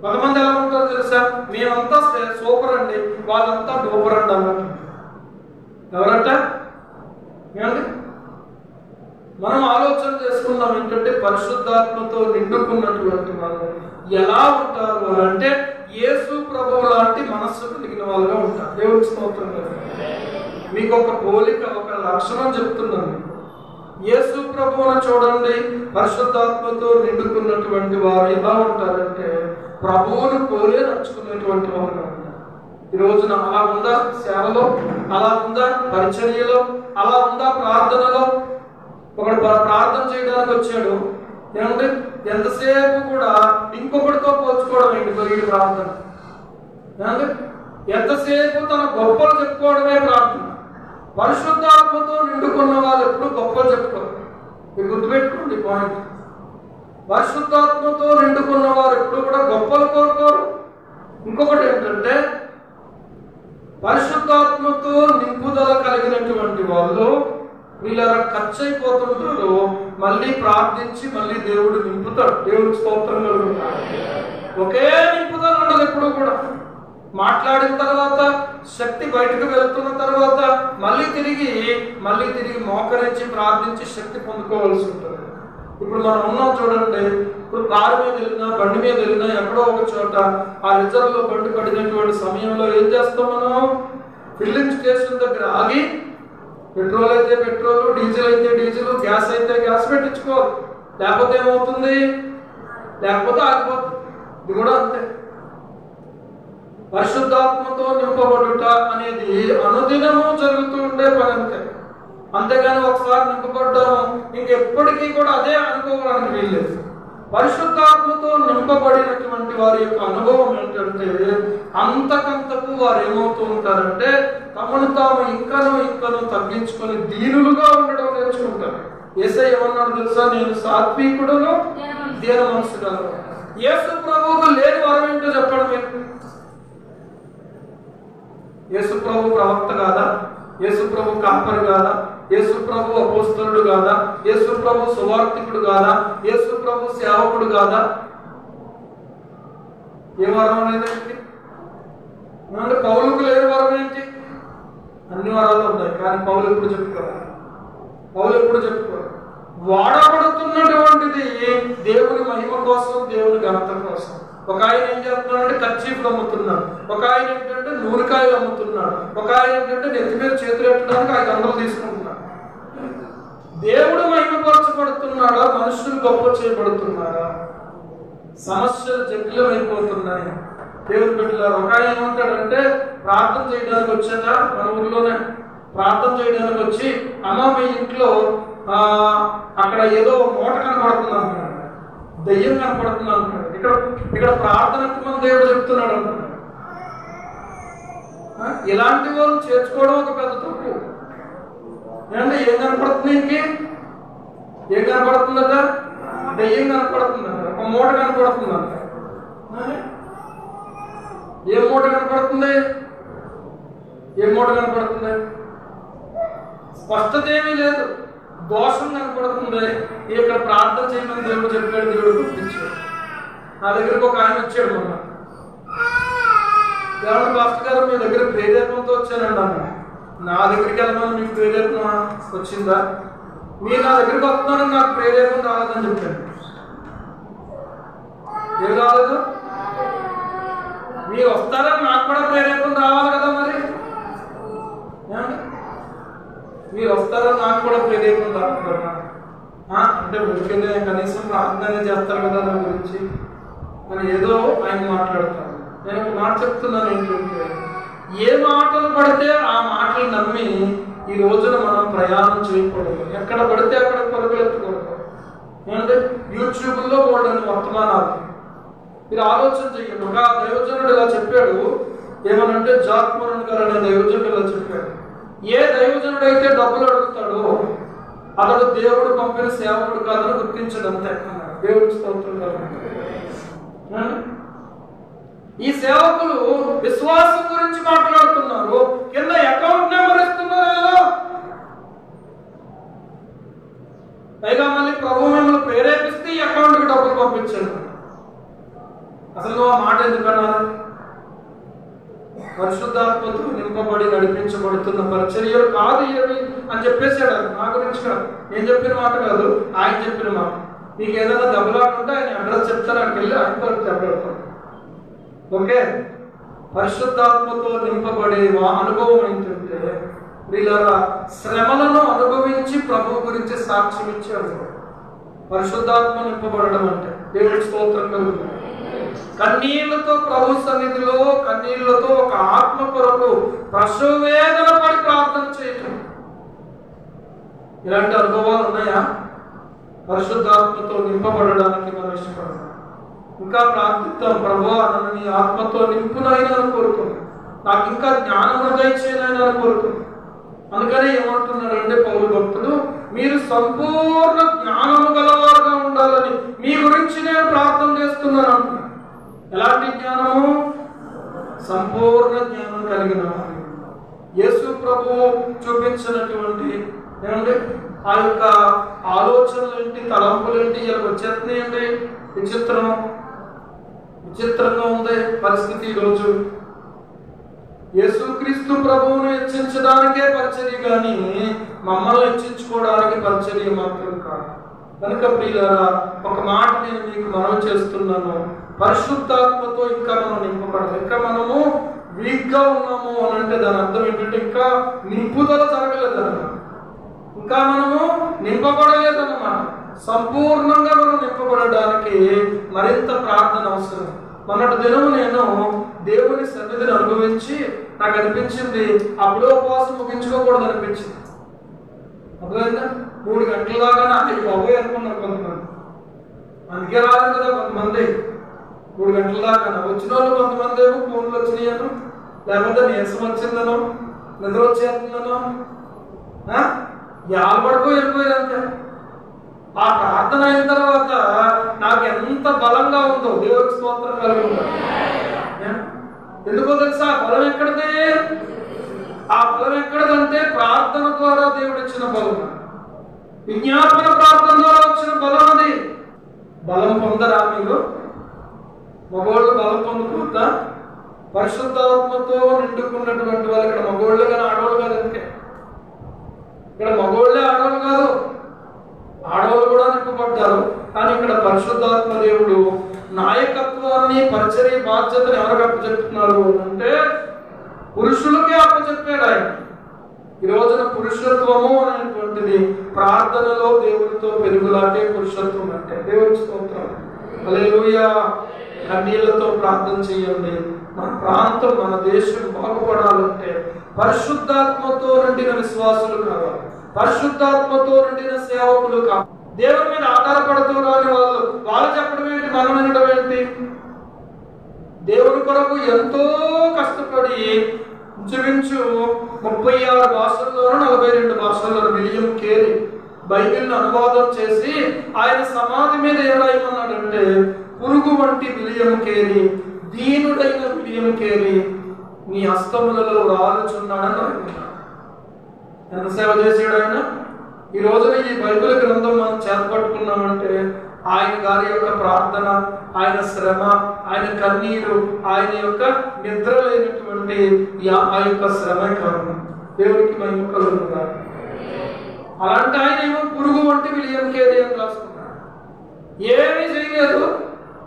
కొంతమంది ఎలా ఉంటారో తెలుసా? మేమంతా సూపర్ అండి, వాళ్ళంతా డూపర్ అండి అన్నట్టు. ఎవరంట? మనం ఆలోచన చేసుకుందాం ఏంటంటే పరిశుద్ధాత్మతో నిండుకున్నటువంటి వాళ్ళు ఎలా ఉంటారు అంటే యేసు ప్రభువు లాంటి మనస్సు కలిగిన వాళ్ళుగా ఉంటారు. దేవుడి స్తోత్రం. మీకు ఒక పోలిక, ఒక లక్షణం చెప్తున్నాను. యేసు ప్రభువును చూడండి, పరిశుద్ధాత్మతో నిండుకున్నటువంటి వారు ఎలా ఉంటారంటే ప్రభువును పోలే నడుచుకునేటువంటి వారుగా ఉంటారు. ఈ రోజున అలా ఉందా సేవలో? అలా ఉందా పరిచర్యలో? అలా ఉందా ప్రార్థనలో? ఒకడు ప్రార్థన చేయడానికి వచ్చాడు, ఏమంటే ఎంతసేపు కూడా ఇంకొకటితో పోల్చుకోవడం ఏంటి? వీడి ప్రార్థన ఏమంటే ఎంతసేపు తన గొప్పలు చెప్పుకోవడమే ప్రార్థన. పరిశుద్ధాత్మతో నిండుకున్న వాళ్ళు ఎప్పుడు గొప్పలు చెప్పుకోరు. మీరు గుర్తుపెట్టుకోండి పాయింట్. పరిశుద్ధాత్మతో నిండుకున్న వారు ఎప్పుడు కూడా గొప్పలు కోరుకోరు. ఇంకొకటి ఏంటంటే పరిశుద్ధాత్మతో నింపుదల కలిగినటువంటి వాళ్ళు వీళ్ళ ఖర్చు అయిపోతుంటారు, మళ్ళీ ప్రార్థించి మళ్ళీ దేవుడు నింపుతాడు. దేవుడికి స్తోత్రం కలుగుతాడు. ఒకే నింపుదల ఉండదు ఎప్పుడు కూడా. మాట్లాడిన తర్వాత శక్తి బయటకు వెళ్తున్న తర్వాత మళ్ళీ తిరిగి మోకరించి ప్రార్థించి శక్తి పొందుకోవాల్సి ఉంటుంది. ఇప్పుడు మనం ఉన్నాం చూడండి, ఇప్పుడు కారు మీద వెళ్ళినా బండి మీద వెళ్ళినా ఎక్కడో ఒక చోట ఆ రిజర్వ్ లో బండి పడినటువంటి సమయంలో ఏం చేస్తాం మనం? ఫిల్లింగ్ స్టేషన్ దగ్గర ఆగి పెట్రోల్ అయితే పెట్రోల్, డీజిల్ అయితే డీజిల్, గ్యాస్ అయితే గ్యాస్ పెట్టించుకోవాలి. లేకపోతే ఏమవుతుంది? లేకపోతే ఆగిపోతుంది. ఇది కూడా అంతే. పరిశుద్ధాత్మతో నింపబడుట అనేది అనుదినము జరుగుతూ ఉండే పని అంతే. అంతేగాని ఒకసారి నింపబడ్డాము ఇంకెప్పటికీ కూడా అదే అనుకోవడానికి వీల్లేదు. పరిశుద్ధాత్మతో నింపబడినటువంటి వారి యొక్క అనుభవం ఏంటంటే అంతకంతకు వారు ఏమవుతూ ఉంటారంటే తమను తాము ఇంకనూ తగ్గించుకొని దీనులుగా ఉండడం నేర్చుకుంటారు. యేసయ్య ఏమన్నాడు తెలుసా? నేను సాత్వికుడును దీన మనసు గలవాడు. యేసు ప్రభువుకు లేని వరం ఏంటో చెప్పడం ఏంటి? యేసు ప్రభు ప్రవక్త కాదా? యేసు ప్రభు కాపరి కాదా? యేసు ప్రభు అపోస్తలుడు కాదా? యేసు ప్రభు సువార్తికుడు కాదా? యేసు ప్రభు సేవకుడు కాదా? ఏ వరం లేదేంటి? పౌలుకు లేని వరం ఏంటి? అన్ని వరాలు ఉన్నాయి, కానీ పౌలు ఎప్పుడు చెప్పుకోవాలి? వాడబడుతున్నటువంటిది దేవుని మహిమ కోసం, దేవుని ఘనత కోసం. ఒక ఆయన ఏం చేస్తున్నాడంటే కర్చీఫ్లు అమ్ముతున్నాడు, ఒక ఆయన ఏంటంటే నూనెకాయలు అమ్ముతున్నాడు, ఒక ఆయన ఏంటంటే నెత్తి మీద చేతులు పెట్టడానికి 500 తీసుకుంటున్నాడు. దేవుడు మహిమపరచబడుతున్నాడా? మనుషులు గొప్ప చేయబడుతున్నారా? సమస్యలు జటిలమైపోతున్నాయి. దేవుని బిడ్డలారా, ఒక ఆయన ఏమంటాడంటే ప్రార్థన చేయడానికి వచ్చాక మన ఊర్లోనే ప్రార్థన చేయడానికి వచ్చి అమ్మ మీ ఇంట్లో అక్కడ ఏదో మూట కనపడుతుంది అంటున్నాడు, దెయ్యం కనపడుతుంది అంటున్నాడు. ఇక్కడ ప్రార్థనకు మన దేవుడు చెప్తున్నాడు అంటున్నాడు. ఇలాంటి వాళ్ళు చేర్చుకోవడం ఒక పెద్ద తప్పు. ఏమంటే ఏం కనపడుతుంది? ఏం కనపడుతుందట? దెయ్యం కనపడుతుందట, ఒక మూట కనపడుతుందంట. ఏ మూట కనపడుతుంది? స్పష్టత ఏమీ లేదు, దోషం కనపడుతుంది. ఇక్కడ ప్రార్థన చేయమని దేవుడు చెప్పాడు, దేవుడు గుర్తించాడు. నా దగ్గరకు ఒక ఆయన వచ్చాడు మొన్న. దేవుడు పాస్టర్ గారు మీ దగ్గర ప్రేరేపణతో వచ్చానండి అన్న. నా దగ్గరికి వెళ్ళమని మీకు ప్రేరేపణ వచ్చిందా? మీరు నా దగ్గరికి వస్తున్నారని నాకు ప్రేరేపణ రాలేదని చెప్పాను. ఏం రాలేదు? మీరు వస్తారని నాకు కూడా ప్రేరేపణ రావాలి కదా. మరి మీరు వస్తారని నాకు కూడా ప్రేరేపణ రాకుండా అంటే ఊరికే కనీసం ప్రార్థన చేస్తారు కదా నా గురించి అని ఏదో ఆయన మాట్లాడతారు. నేను ఒక మాట చెప్తున్నాను ఏంటంటే, ఏ మాటలు పడితే ఆ మాటలు నమ్మి ఈ రోజున మనం ప్రయాణం చేయకూడదు. ఎక్కడ పడితే అక్కడ పరుగులెత్తకూడదు. ఏంటంటే యూట్యూబ్లో కూడా వర్తమానాలు మీరు ఆలోచన చెయ్యండి. ఒక దైవజనుడు ఇలా చెప్పాడు, ఏమనంటే జాక్ మోరన్ గారు అనే దైవజనుడు ఇలా చెప్పాడు, ఏ దైవజనుడు అయితే డబ్బులు అడుగుతాడో అతడు దేవుడు పంపిన సేవకుడు కాదని గుర్తించడం అంతే. దేవుడికి స్తోత్రం కలుగుతుంది. ఈ సేవకులు విశ్వాసం గురించి మాట్లాడుతున్నారు, కింద అకౌంట్ నెంబర్ ఇస్తున్నారు. పైగా మళ్ళీ ప్రభు మిమ్మల్ని ప్రేరేపిస్తే ఈ అకౌంట్కి డబ్బులు పంపించారు. అసలు ఆ మాట ఎందుకన్నా? పరిశుద్ధాత్మతో నింపబడి నడిపించబడుతున్న పరిచర్యలు కాదు ఇవి అని చెప్పేసాడు. నా గురించి కాదు, నేను చెప్పిన మాట కాదు, ఆయన చెప్పిన మాట. మీకు ఏదైనా దెబ్బలాడుంటే ఆయన అడ్రస్ చెప్తారు, అక్కడికి వెళ్ళి ఆయనతో దెబ్బలాడతాడు. ఓకే, పరిశుద్ధాత్మతో నింపబడే అనుభవం ఏంటంటే వీళ్ళ శ్రమలను అనుభవించి ప్రభు గురించి సాక్ష్యం ఇచ్చారు. పరిశుద్ధాత్మ నింపబడడం అంటే దేవుడికి స్తోత్రం కలుగుతుంది. కన్నీళ్లతో ప్రభు సన్నిధిలో కన్నీళ్లతో ఒక ఆత్మ కొరకు ప్రసవేదన పడి ప్రార్థన చేయటం, ఇలాంటి అనుభవాలు ఉన్నాయా? పరిశుద్ధాత్మతో నింపబడడానికి మనం ఇష్టపడతాం. ఇంకా ప్రార్థిస్తాం, ప్రభువా నన్ను నీ ఆత్మతో నింపునైనా కోరుకున్నాను, నాకు ఇంకా జ్ఞానం దయచేయనైనా కోరుకున్నాను. అందుకని ఏమంటున్నారంటే పౌలు భక్తుడు, మీరు సంపూర్ణ జ్ఞానము గలవారుగా ఉండాలని మీ గురించి నేను ప్రార్థన చేస్తున్నాను అంటున్నాను. ఎలాంటి జ్ఞానము? సంపూర్ణ జ్ఞానం కలిగిన యేసు ప్రభువు చూపించినటువంటి ఏమండి ఆ యొక్క ఆలోచనలు ఏంటి, తలంపులు ఏంటి ఇలా వచ్చేస్తున్నాయండి. విచిత్రంగా ఉంది పరిస్థితి. ఈరోజు యేసుక్రీస్తు ప్రభువును హెచ్చించడానికే పరిచర్య కానీ మమ్మల్ని హెచ్చించుకోవడానికి పరిచర్య మాత్రం కాదు. కనుక ప్రియులారా, ఒక మాట నేను మీకు మనవి చేస్తున్నాను. పరిశుద్ధాత్మతో ఇంకా మనం నింపబడాలి. ఇంకా మనము వీక్ గా ఉన్నాము అని అంటే దాని అర్థం ఏంటంటే ఇంకా నింపుదల జరగలేదన్నమాట, ఇంకా మనము నింపబడలేదన్నమాట. సంపూర్ణంగా మనం నింపబడడానికి మరింత ప్రార్థన అవసరం. మొన్నటి దినము నేను దేవుని సన్నిధిని అనుభవించి నాకు అనిపించింది అప్పుడే ఉపవాసం ముగించుకోకూడదు అనిపించింది. అర్థమైందా? 3 గంటల దాకా నాకు బాబోయ్ అనుకున్నారు కొంతమంది. అందుకే రాలేదు కదా కొంతమంది 3 గంటల దాకా. వచ్చిన వాళ్ళు కొంతమంది ఏమో ఫోన్లు వచ్చినాయను, లేకపోతే నీరసం వచ్చిందనో, నిద్ర వచ్చేస్తుందనో, యాలబడిపోయి వెళ్ళిపోయారు అంతే. ఆ ప్రార్థన అయిన తర్వాత నాకు ఎంత బలంగా ఉందో దేవుడికి స్తోత్రం కలుగుతుంది. ఎందుకో తెలుసా? బలం ఎక్కడిదే? ఆ బలం ఎక్కడదంటే ప్రార్థన ద్వారా దేవుడు ఇచ్చిన బలం, విజ్ఞాపన ప్రార్థన ద్వారా వచ్చిన బలం. అది బలం పొందరా మీరు? మగోళ్ళు బలం పొందుకుంటా? పరిశుద్ధాత్మతో నిండుకున్నటువంటి వాళ్ళు ఇక్కడ మగోళ్ళు కానీ ఆడవాళ్ళు కాదు. అందుకే ఇక్కడ మగోళ్ళే ఆడవాళ్ళు కాదు, ఆడవాళ్ళు కూడా నింపబడ్డారు. కానీ ఇక్కడ పరిశుద్ధాత్మ దేవుడు నాయకత్వాన్ని, పరిచర్య బాధ్యతను ఎవరికి అప్పచెప్తున్నారు అంటే పురుషులకే అప్పచెప్పాడు ఆయన. ఈ రోజున పురుషత్వము అనేటువంటిది ప్రార్థనలో దేవుడితో పెరుగులాటే పురుషత్వం అంటే. దేవుడి స్తోత్రం, హల్లెలూయా. కన్నీళ్లతో ప్రార్థన చేయండి. మన ప్రాంతం, మన దేశం బాగుపడాలంటే పరిశుద్ధాత్మతో నిండిన విశ్వాసులు కావాలి, పరిశుద్ధాత్మతో నిండిన సేవకులు కావాలి. దేవుని మీద ఆధారపడుతూ రాని వాళ్ళు చెప్పడం ఏంటి, మనం వినడం ఏంటి? దేవుని కొరకు ఎంతో కష్టపడి ఇంచుమించు 36 భాషల్లోనూ 42 భాషల్లోనూ విలియం కేరీ బైబిల్ని అనువాదం చేసి ఆయన సమాధి మీద ఏం రాయమన్నాడంటే, పురుగు వంటి విలియం కేరీ, దీనుడైన విలియం కేరీ నీ హస్తములలో రాలుచున్నాడని అనుకున్నాడు. ఎంత సేవ చేసాడు ఆయన! ఈ రోజున ఈ బైబిల్ గ్రంథం మనం చేతపట్టుకున్నామంటే ఆయన గారి యొక్క ప్రార్థన, ఆయన శ్రమ, ఆయన కన్నీరు, ఆయన యొక్క నిద్ర లేనటువంటి ఆ యొక్క శ్రమ కారణం. దేవునికి మహిమ కలుగుతుంది. అలాంటి ఆయన ఏమో పురుగు వంటి విలియం కేరీ అని రాసుకున్నాడు. ఏమీ చేయలేదు.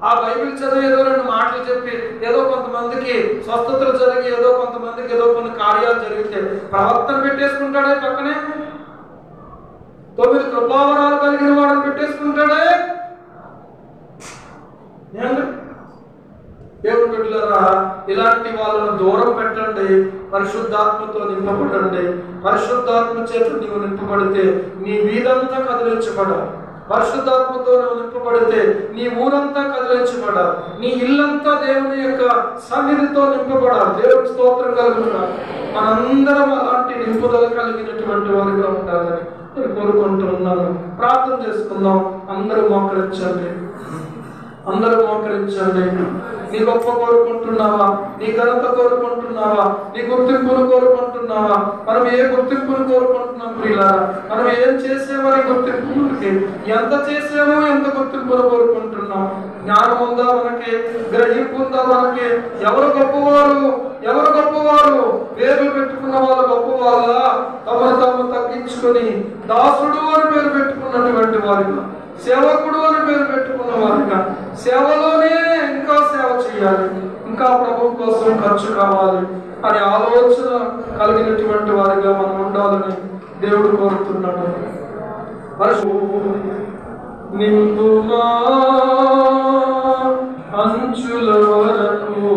ఆ బైబిల్ చదివి ఏదో 2 మాటలు చెప్పి ఏదో కొంతమందికి స్వస్థతలు జరిగి ఏదో కొంతమందికి ఏదో కొన్ని కార్యాలు జరిగితే ప్రవర్తన పెట్టేసుకుంటాడే, పక్కనే 9 కృపావరాలు కలిగిన వాడిని పెట్టేసుకుంటాడే. దేవుడు బిడ్డలారా, ఇలాంటి వాళ్ళను దూరం పెట్టండి, పరిశుద్ధాత్మతో నింపబడండి. పరిశుద్ధాత్మ చేత నీవు నింపబడితే నీ వీధంతా కదిలించబడాలి. పరిశుద్ధాత్మతో నువ్వు నింపబడితే నీ ఊరంతా కదిలించబడాలి, నీ ఇల్లంతా దేవుని యొక్క సన్నిధితో నింపబడాలి. దేవుడికి స్తోత్రం కలుగుతారు. మనందరం అలాంటి నింపుదల కలిగినటువంటి వారిగా ఉండాలని నేను కోరుకుంటున్నాను. ప్రార్థన చేసుకుందాం. అందరూ మోకరించండి, అందరూ మోకరించండి. నీ గొప్ప కోరుకుంటున్నావా? నీ ఘనత కోరుకుంటున్నావా? నీ గుర్తింపును కోరుకుంటున్నావా? మనం ఏ గుర్తింపును కోరుకుంటున్నాం ప్రియులారా? మనం ఏం చేసామని గుర్తింపు, ఎంత చేసామో ఎంత గుర్తింపును కోరుకుంటున్నాం? జ్ఞానం ఉందా మనకి? గ్రహింపు ఉందా మనకి? ఎవరు గొప్పవారు? ఎవరు గొప్పవారు? పేర్లు పెట్టుకున్న వాళ్ళు గొప్పవాళ్ళ? తమను తాము తగ్గించుకొని దాసుడు అని పేరు పెట్టుకున్నటువంటి వారిగా, సేవకుడు అని పేరు పెట్టుకున్న వారిగా, సేవలోనే ఇంకా సేవ చేయాలి, ఇంకా ప్రభు కోసం ఖర్చు కావాలి అనే ఆలోచన కలిగినటువంటి వారిగా మనం ఉండాలని దేవుడు కోరుతున్నాడు. నింపుమా అంచుల వరకు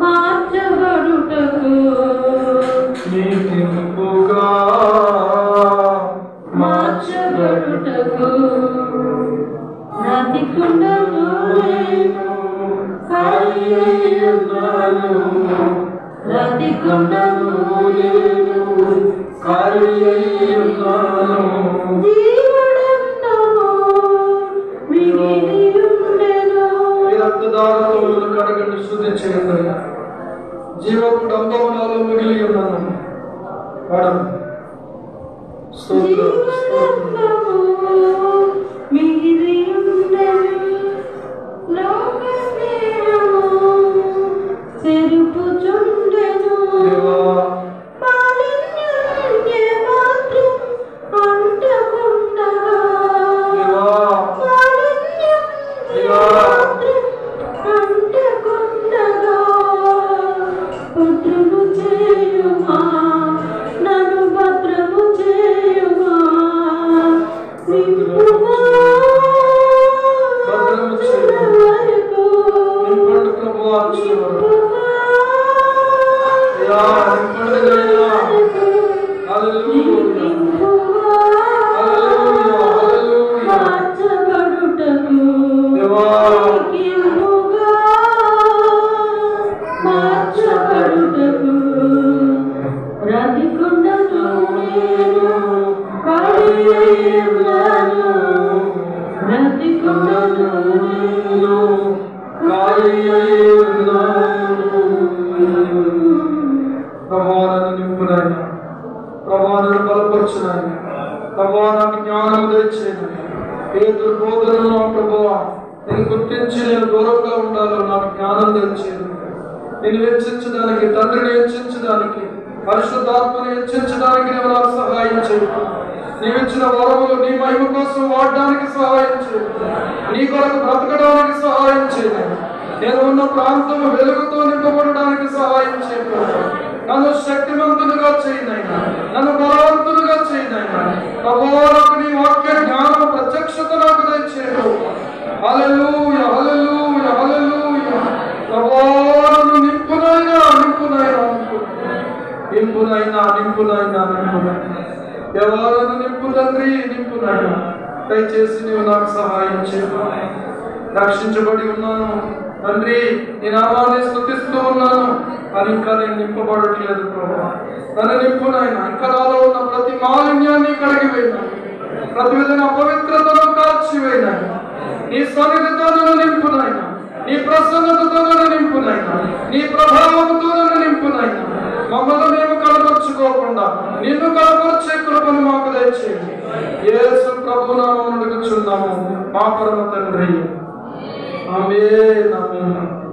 మార్చబడుటకు నీకింపుగా మార్చబడుటకు రతికుండను రతికుండను రక్తదారులు కడగండి, శుద్ధి చేయండి. జీవపు డంబము నాలో మిగిలి ఉన్నాను. పాడండి. స్తోత్రం, స్తోత్రం. ప్రభావాలను బలపరచునాయన. ప్రభావ నాకు జ్ఞానం తెచ్చేది. ఏ దుర్బోధనలో ప్రభువా నేను గుర్తించి నేను దూరంగా ఉండాలో నాకు జ్ఞానం తెచ్చేది. నేను హెచ్చించడానికి, తండ్రిని హెచ్చించడానికి, పరిశుద్ధాత్మని హెచ్చించడానికి నేను నాకు సహాయం చేయి. నీవిచ్చిన వరములు నీ మహిమ కోసం వాడడానికి సహాయం చేయి. నీ కొరకు బ్రతకడానికి సహాయం చేయి. నేను ఉన్న ప్రాంతం వెలుగుతో నింపబడడానికి సహాయం చేయి. నన్ను శక్తివంతులుగా చేయనైనా, నన్ను బలవంతులుగా చేయనైనా. ప్రభువులకు నీ వాక్య జ్ఞానం ప్రత్యక్షత నాకు దయచేయు. హల్లెలూయా, హల్లెలూయా, హల్లెలూయా. ప్రభువును నింపునైనా, నింపునైనా, నింపునైనా, నింపునైనా, నింపునైనా. ఎవరను నింపు తండ్రి, నింపునైనా. దయచేసి నీవు నాకు సహాయం చేయు. రక్షించబడి ఉన్నాను తండ్రి, నీ నామాన్ని స్తుతిస్తూ ఉన్నాను, కానీ ఇంకా నేను నింపబడట్లేదు ప్రభు. నన్ను నింపునైనా. ఇంకా నాలో ఉన్న ప్రతి మాలిన్యాన్ని కడిగివేయినా, ప్రతి విధమైన అపవిత్రతను కాల్చివేయినా. నీ సన్నిధితో నన్ను నింపునైనా, నీ ప్రసన్నతతో నన్ను నింపునైనా, నీ ప్రభావంతో నన్ను నింపునైనా. మమ్మల్ని మేము కనపరుచుకోకుండా నిన్ను కనపరిచే కృపను మాకు దయచేయండి. యేసు ప్రభు నామమున అడుగుచున్నాము మా పరమ తండ్రి. ఆమేన్, ఆమేన్.